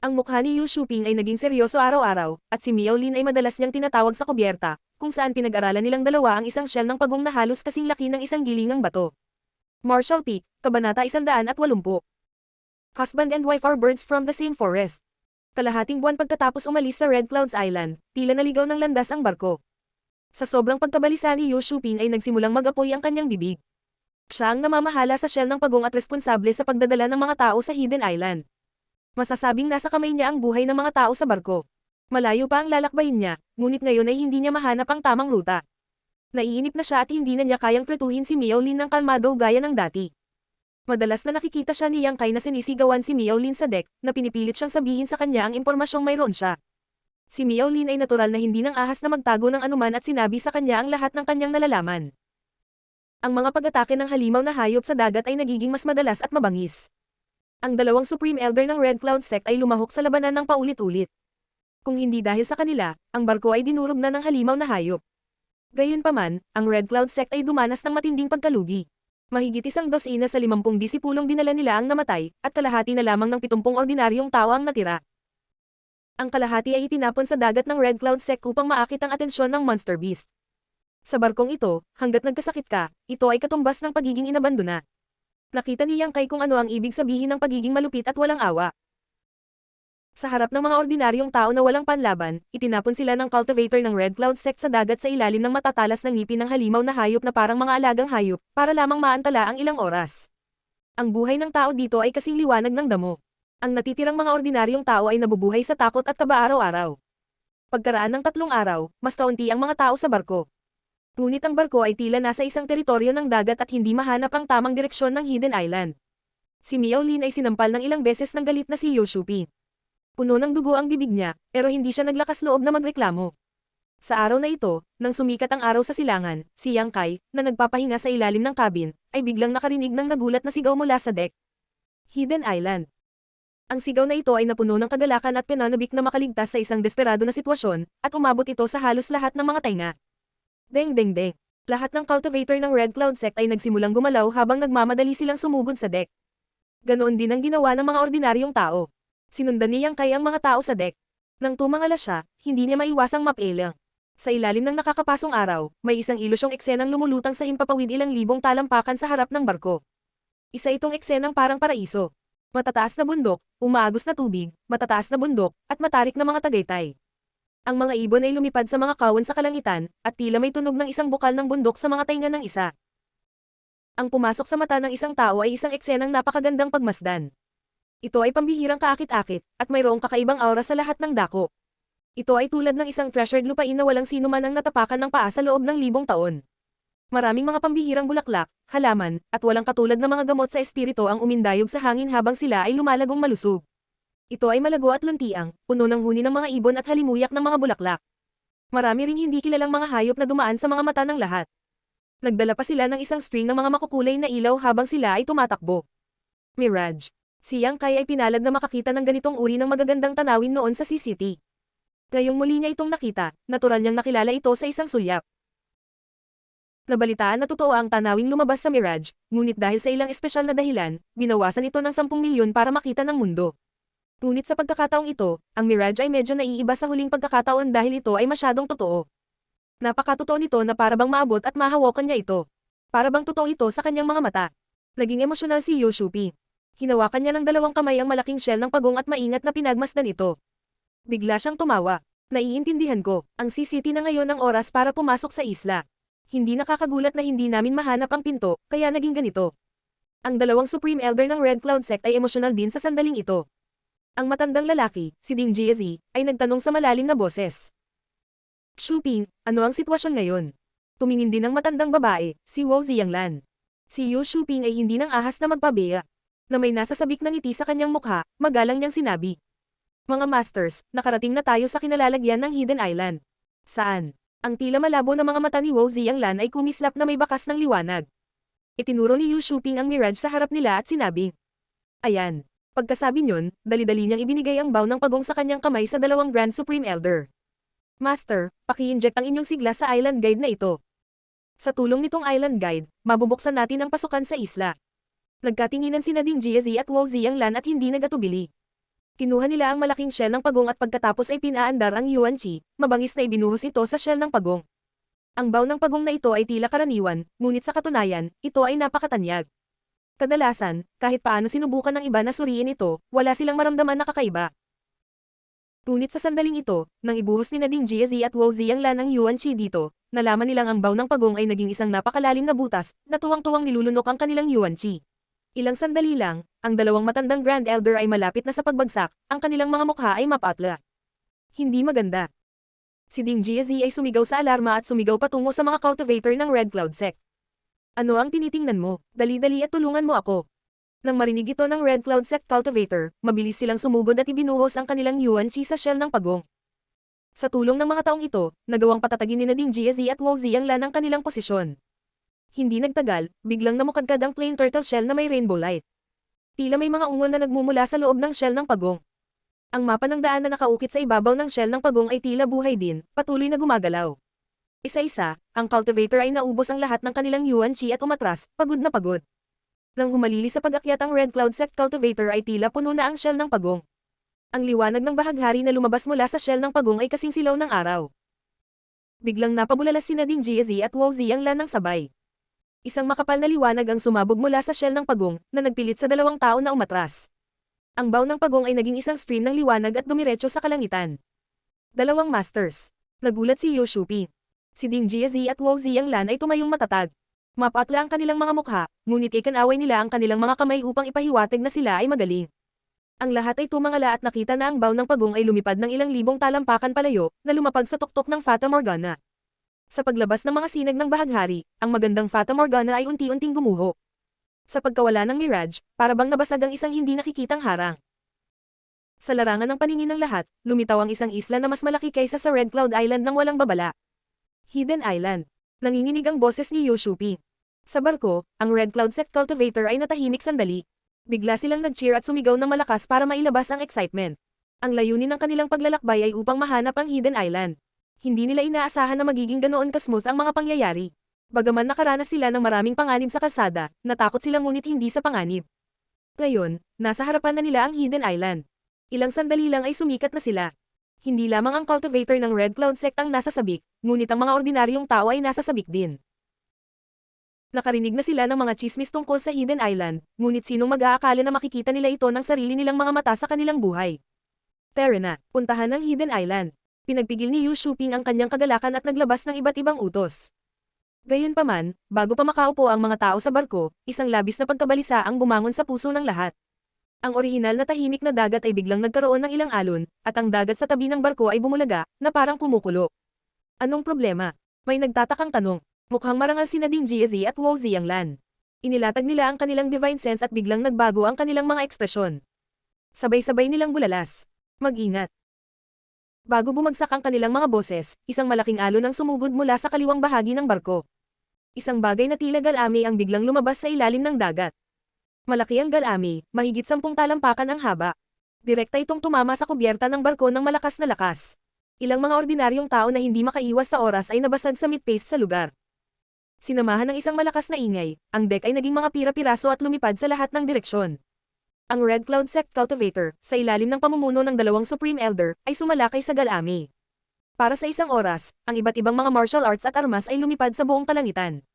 Ang mukha ni Yu Shuping ay naging seryoso araw-araw, at si Miao Lin ay madalas niyang tinatawag sa kubyerta, kung saan pinag-aralan nilang dalawa ang isang shell ng pagong na halos kasing laki ng isang gilingang bato. Marshall Peak, Kabanata 180. Husband and wife are birds from the same forest. Kalahating buwan pagkatapos umalis sa Red Clouds Island, tila naligaw ng landas ang barko. Sa sobrang pagkabalisa ni Yu Shuping ay nagsimulang mag-apoy ang kanyang bibig. Siya ang namamahala sa shell ng pagong at responsable sa pagdadala ng mga tao sa Hidden Island. Masasabing nasa kamay niya ang buhay ng mga tao sa barko. Malayo pa ang lalakbayin niya, ngunit ngayon ay hindi niya mahanap ang tamang ruta. Naiinip na siya at hindi na niya kayang pretuhin si Miao Lin ng kalmado gaya ng dati. Madalas na nakikita siya ni Yang Kai na sinisigawan si Miao Lin sa deck, na pinipilit siyang sabihin sa kanya ang impormasyong mayroon siya. Si Miao Lin ay natural na hindi nang ahas na magtago ng anuman at sinabi sa kanya ang lahat ng kanyang nalalaman. Ang mga pag-atake ng halimaw na hayop sa dagat ay nagiging mas madalas at mabangis. Ang dalawang Supreme Elder ng Red Cloud Sect ay lumahok sa labanan ng paulit-ulit. Kung hindi dahil sa kanila, ang barko ay dinurog na ng halimaw na hayop. Gayunpaman, ang Red Cloud Sect ay dumanas ng matinding pagkalugi. Mahigit 12 sa 50 disipulong dinala nila ang namatay, at kalahati na lamang ng 70 ordinaryong tao ang natira. Ang kalahati ay itinapon sa dagat ng Red Cloud Sect upang maakit ang atensyon ng Monster Beast. Sa barkong ito, hanggat nagkasakit ka, ito ay katumbas ng pagiging inabandona. Nakita ni Yang Kai kung ano ang ibig sabihin ng pagiging malupit at walang awa. Sa harap ng mga ordinaryong tao na walang panlaban, itinapon sila ng cultivator ng Red Cloud Sect sa dagat sa ilalim ng matatalas ng ngipin ng halimaw na hayop na parang mga alagang hayop, para lamang maantala ang ilang oras. Ang buhay ng tao dito ay kasing liwanag ng damo. Ang natitirang mga ordinaryong tao ay nabubuhay sa takot at kaba araw-araw. Pagkaraan ng 3 araw, mas kaunti ang mga tao sa barko. Ngunit ang barko ay tila nasa isang teritoryo ng dagat at hindi mahanap ang tamang direksyon ng Hidden Island. Si Miao Lin ay sinampal ng ilang beses ng galit na si Yu Shuping. Puno ng dugo ang bibig niya, pero hindi siya naglakas loob na magreklamo. Sa araw na ito, nang sumikat ang araw sa silangan, si Yang Kai, na nagpapahinga sa ilalim ng cabin, ay biglang nakarinig ng nagulat na sigaw mula sa deck. Hidden Island. Ang sigaw na ito ay napuno ng kagalakan at pinanabik na makaligtas sa isang desperado na sitwasyon, at umabot ito sa halos lahat ng mga tainga. Deng deng deng. Lahat ng cultivator ng Red Cloud Sect ay nagsimulang gumalaw habang nagmamadali silang sumugod sa deck. Ganoon din ang ginawa ng mga ordinaryong tao. Sinundan ni Yang Kai ang mga tao sa deck. Nang tumangala siya, hindi niya maiwasang mapilang. Sa ilalim ng nakakapasong araw, may isang ilusyong eksenang lumulutang sa himpapawid ilang libong talampakan sa harap ng barko. Isa itong eksenang parang paraiso. Matataas na bundok, umaagos na tubig, matataas na bundok, at matarik na mga tagaytay. Ang mga ibon ay lumipad sa mga kawan sa kalangitan, at tila may tunog ng isang bukal ng bundok sa mga tainga ng isa. Ang pumasok sa mata ng isang tao ay isang eksenang napakagandang pagmasdan. Ito ay pambihirang kaakit-akit, at mayroong kakaibang aura sa lahat ng dako. Ito ay tulad ng isang treasured lupain na walang sino man ang natapakan ng paa sa loob ng libong taon. Maraming mga pambihirang bulaklak, halaman, at walang katulad na mga gamot sa espiritu ang umindayog sa hangin habang sila ay lumalagong malusog. Ito ay malago at luntiang, puno ng huni ng mga ibon at halimuyak ng mga bulaklak. Marami ring hindi kilalang mga hayop na dumaan sa mga mata ng lahat. Nagdala pa sila ng isang string ng mga makukulay na ilaw habang sila ay tumatakbo. Mirage. Si Yang Kai ay pinalad na makakita ng ganitong uri ng magagandang tanawin noon sa CCT. Ngayong muli niya itong nakita, natural niyang nakilala ito sa isang sulyap. Nabalitaan na totoo ang tanawing lumabas sa Mirage, ngunit dahil sa ilang espesyal na dahilan, binawasan ito ng 10 milyon para makita ng mundo. Ngunit sa pagkakataong ito, ang Mirage ay medyo naiiba sa huling pagkakataon dahil ito ay masyadong totoo. Napakatotoo nito na parabang maabot at mahawakan niya ito. Parabang totoo ito sa kanyang mga mata. Naging emosyonal si Yu Shuping. Hinawakan niya ng 2 kamay ang malaking shell ng pagong at maingat na pinagmasdan ito. Bigla siyang tumawa. Naiintindihan ko, ang CCT na ngayon ang oras para pumasok sa isla. Hindi nakakagulat na hindi namin mahanap ang pinto, kaya naging ganito. Ang 2 Supreme Elder ng Red Cloud Sect ay emosyonal din sa sandaling ito. Ang matandang lalaki, si Ding Jiazi, ay nagtanong sa malalim na boses. Shuping, ano ang sitwasyon ngayon? Tumingin din ang matandang babae, si Wu Zianglan. Si Yu Shuping ay hindi nang ahas na magpabeya. Na may nasasabik na ngiti sa kanyang mukha, magalang niyang sinabi. Mga masters, nakarating na tayo sa kinalalagyan ng Hidden Island. Saan? Ang tila malabo na mga mata ni Wu Zianglan ay kumislap na may bakas ng liwanag. Itinuro ni Yu Shuping ang mirage sa harap nila at sinabing, ayan. Pagkasabi niyon, dali-dali niyang ibinigay ang bow ng pagong sa kanyang kamay sa dalawang Grand Supreme Elder. Master, paki-inject ang inyong sigla sa island guide na ito. Sa tulong nitong island guide, mabubuksan natin ang pasukan sa isla. Nagkatinginan sina Ding Jiazi at Wu Zianglan at hindi nagatubili. Kinuha nila ang malaking shell ng pagong at pagkatapos ay pinaandar ang Yuan Chi, mabangis na ibinuhos ito sa shell ng pagong. Ang bow ng pagong na ito ay tila karaniwan, ngunit sa katunayan, ito ay napakatanyag. Kadalasan, kahit paano sinubukan ng iba na suriin ito, wala silang maramdaman na kakaiba. Ngunit sa sandaling ito, nang ibuhos ni Ding Jiazi at Wu Zianglan ang Yuan Chi dito, nalaman nilang ang bow ng pagong ay naging isang napakalalim na butas, na tuwang-tuwang nilulunok ang kanilang Yuan Chi. Ilang sandali lang, ang dalawang matandang Grand Elder ay malapit na sa pagbagsak, ang kanilang mga mukha ay mapatla. Hindi maganda. Si Ding Jiazi ay sumigaw sa alarma at sumigaw patungo sa mga cultivator ng Red Cloud Sect. Ano ang tinitingnan mo? Dali-dali at tulungan mo ako. Nang marinig ito ng Red Cloud Sect cultivator, mabilis silang sumugod at ibinuhos ang kanilang Yuan Chi sa shell ng pagong. Sa tulong ng mga taong ito, nagawang patatagin ni Ding Jiazi at Wu Zianglan ang kanilang posisyon. Hindi nagtagal, biglang namukadkad ang plain turtle shell na may rainbow light. Tila may mga ungol na nagmumula sa loob ng shell ng pagong. Ang mapa ng daan na nakaukit sa ibabaw ng shell ng pagong ay tila buhay din, patuloy na gumagalaw. Isa-isa, ang cultivator ay naubos ang lahat ng kanilang Yuan Chi at umatras, pagod na pagod. Nang humalili sa pag-akyat ang Red Cloud Sect cultivator ay tila puno na ang shell ng pagong. Ang liwanag ng bahaghari na lumabas mula sa shell ng pagong ay kasing silaw ng araw. Biglang napabulalas sina Ding Jiazi at Wu Zianglan ng sabay. Isang makapal na liwanag ang sumabog mula sa shell ng pagong, na nagpilit sa dalawang tao na umatras. Ang bow ng pagong ay naging isang stream ng liwanag at dumiretso sa kalangitan. Dalawang masters. Nagulat si Yu Shuping. Si Ding Jiazi at Wu Zianglan ay tumayong matatag. Mapatla ang kanilang mga mukha, ngunit ikanaway nila ang kanilang mga kamay upang ipahiwatig na sila ay magaling. Ang lahat ay tumangala at nakita na ang bow ng pagong ay lumipad ng ilang libong talampakan palayo, na lumapag sa tuktok ng Fata Morgana. Sa paglabas ng mga sinag ng bahaghari, ang magandang Fata Morgana ay unti-unting gumuho. Sa pagkawala ng mirage, para bang nabasag ang isang hindi nakikitang harang. Sa larangan ng paningin ng lahat, lumitaw ang isang isla na mas malaki kaysa sa Red Cloud Island nang walang babala. Hidden Island. Nanginginig ang boses ni Yu Shuping. Sa barko, ang Red Cloud Sect cultivator ay natahimik sandali. Bigla silang nag-cheer at sumigaw ng malakas para mailabas ang excitement. Ang layunin ng kanilang paglalakbay ay upang mahanap ang Hidden Island. Hindi nila inaasahan na magiging ganoon ka-smooth ang mga pangyayari. Bagaman nakaranas sila ng maraming panganib sa kalsada, natakot sila ngunit hindi sa panganib. Ngayon, nasa harapan na nila ang Hidden Island. Ilang sandali lang ay sumikat na sila. Hindi lamang ang cultivator ng Red Cloud Sect ang nasasabik, ngunit ang mga ordinaryong tao ay nasasabik din. Nakarinig na sila ng mga chismis tungkol sa Hidden Island, ngunit sinong mag-aakala na makikita nila ito ng sarili nilang mga mata sa kanilang buhay. Tara na, puntahan ang Hidden Island. Pinagpigil ni Yu Shuping ang kanyang kagalakan at naglabas ng iba't ibang utos. Gayunpaman, bago pa makaupo ang mga tao sa barko, isang labis na pagkabalisa ang bumangon sa puso ng lahat. Ang orihinal na tahimik na dagat ay biglang nagkaroon ng ilang alon, at ang dagat sa tabi ng barko ay bumulaga, na parang kumukulo. Anong problema? May nagtatakang tanong. Mukhang marangal sina Ding Jiazi at Wu Zianglan. Inilatag nila ang kanilang divine sense at biglang nagbago ang kanilang mga ekspresyon. Sabay-sabay nilang bulalas. Mag-ingat. Bago bumagsak ang kanilang mga boses, isang malaking alon ang sumugod mula sa kaliwang bahagi ng barko. Isang bagay na tila galami ang biglang lumabas sa ilalim ng dagat. Malaki ang galami, mahigit 10 talampakan ang haba. Direkta itong tumama sa kubyerta ng barko ng malakas na lakas. Ilang mga ordinaryong tao na hindi makaiwas sa oras ay nabasag sa midpace sa lugar. Sinamahan ng isang malakas na ingay, ang deck ay naging mga pira-piraso at lumipad sa lahat ng direksyon. Ang Red Cloud Sect cultivator, sa ilalim ng pamumuno ng dalawang Supreme Elder, ay sumalakay sa galami. Para sa isang oras, ang iba't ibang mga martial arts at armas ay lumipad sa buong kalangitan.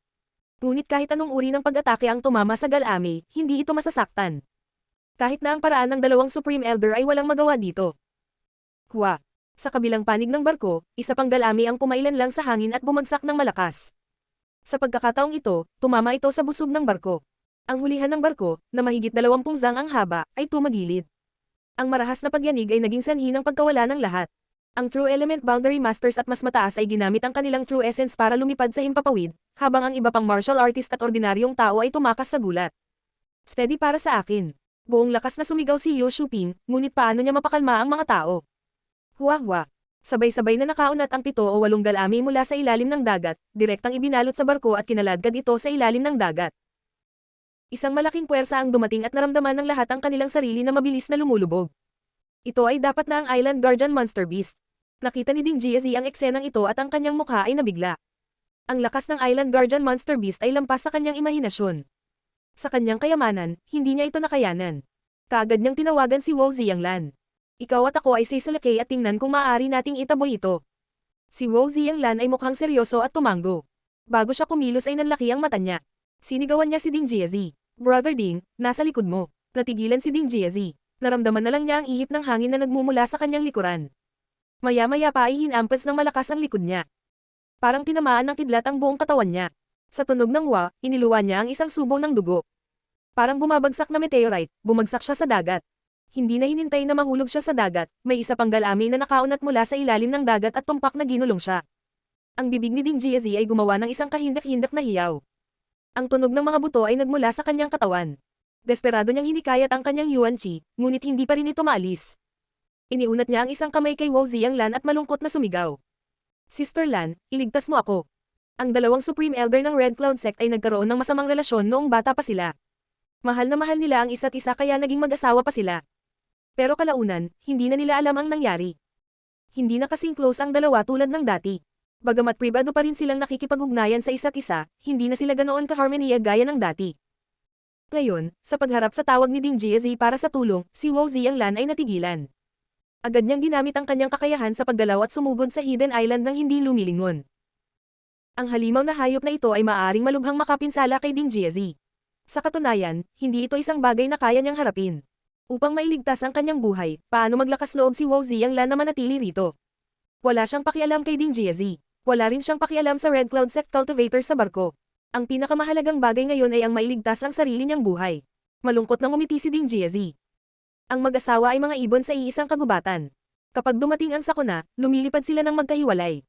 Ngunit kahit anong uri ng pag-atake ang tumama sa galami, hindi ito masasaktan. Kahit na ang paraan ng dalawang Supreme Elder ay walang magawa dito. Kwa. Sa kabilang panig ng barko, isa pang galami ang pumailan lang sa hangin at bumagsak ng malakas. Sa pagkakataong ito, tumama ito sa busog ng barko. Ang hulihan ng barko, na mahigit 20 zang ang haba, ay tumagilid. Ang marahas na pagyanig ay naging sanhi ng pagkawala ng lahat. Ang True Element Boundary Masters at mas mataas ay ginamit ang kanilang True Essence para lumipad sa himpapawid, habang ang iba pang martial artist at ordinaryong tao ay tumakas sa gulat. Steady para sa akin. Buong lakas na sumigaw si Yu Shuping, ngunit paano niya mapakalma ang mga tao? Huwa-huwa. Sabay-sabay na nakaunat ang 7 o 8 galami mula sa ilalim ng dagat, direktang ibinalot sa barko at kinaladkad ito sa ilalim ng dagat. Isang malaking puwersa ang dumating at naramdaman ng lahat ang kanilang sarili na mabilis na lumulubog. Ito ay dapat na ang Island Guardian Monster Beast. Nakita ni Ding Jiazi ang eksenang ito at ang kanyang mukha ay nabigla. Ang lakas ng Island Guardian Monster Beast ay lampas sa kanyang imahinasyon. Sa kanyang kayamanan, hindi niya ito nakayanan. Kaagad niyang tinawagan si Wu Zianglan. Ikaw at ako ay sisalakay at tingnan kung maaari nating itaboy ito. Si Wu Zianglan ay mukhang seryoso at tumango. Bago siya kumilos ay nanlaki ang mata niya. Sinigawan niya si Ding Jiazi. Brother Ding, nasa likod mo. Natigilan si Ding Jiazi. Naramdaman na lang niya ang ihip ng hangin na nagmumula sa kanyang likuran. Maya-maya pa ay hinampas ng malakas ang likod niya. Parang tinamaan ng kidlat ang buong katawan niya. Sa tunog ng wa, iniluwa niya ang isang subo ng dugo. Parang bumabagsak na meteorite, bumagsak siya sa dagat. Hindi na hinintay na mahulog siya sa dagat, may isa pang galami na nakaunat mula sa ilalim ng dagat at tumpak na ginulong siya. Ang bibig ni Ding Jiazi ay gumawa ng isang kahindak-hindak na hiyaw. Ang tunog ng mga buto ay nagmula sa kanyang katawan. Desperado niyang hinikayat ang kanyang Yuan Qi, ngunit hindi pa rin ito maalis. Iniunat niya ang isang kamay kay Wu Zianglan at malungkot na sumigaw. Sister Lan, iligtas mo ako. Ang dalawang Supreme Elder ng Red Cloud Sect ay nagkaroon ng masamang relasyon noong bata pa sila. Mahal na mahal nila ang isa't isa kaya naging mag-asawa pa sila. Pero kalaunan, hindi na nila alam ang nangyari. Hindi na kasing close ang dalawa tulad ng dati. Bagamat pribado pa rin silang nakikipag-ugnayan sa isa't isa, hindi na sila ganoon ka-harmonia gaya ng dati. Ngayon, sa pagharap sa tawag ni Ding Jiazi para sa tulong, si Wu Zianglan ay natigilan. Agad niyang ginamit ang kanyang kakayahan sa paggalaw at sumugod sa Hidden Island nang hindi lumilingon. Ang halimaw na hayop na ito ay maaaring malubhang makapinsala kay Ding Jiazi. Sa katunayan, hindi ito isang bagay na kaya niyang harapin. Upang mailigtas ang kanyang buhay, paano maglakas loob si Wu Zianglan na manatili rito? Wala siyang pakialam kay Ding Jiazi. Wala rin siyang pakialam sa Red Cloud Sect cultivator sa barko. Ang pinakamahalagang bagay ngayon ay ang mailigtas ang sarili niyang buhay. Malungkot nang umiti si Ding Jiazi. Ang mag-asawa ay mga ibon sa iisang kagubatan. Kapag dumating ang sakuna, lumilipad sila ng magkahiwalay.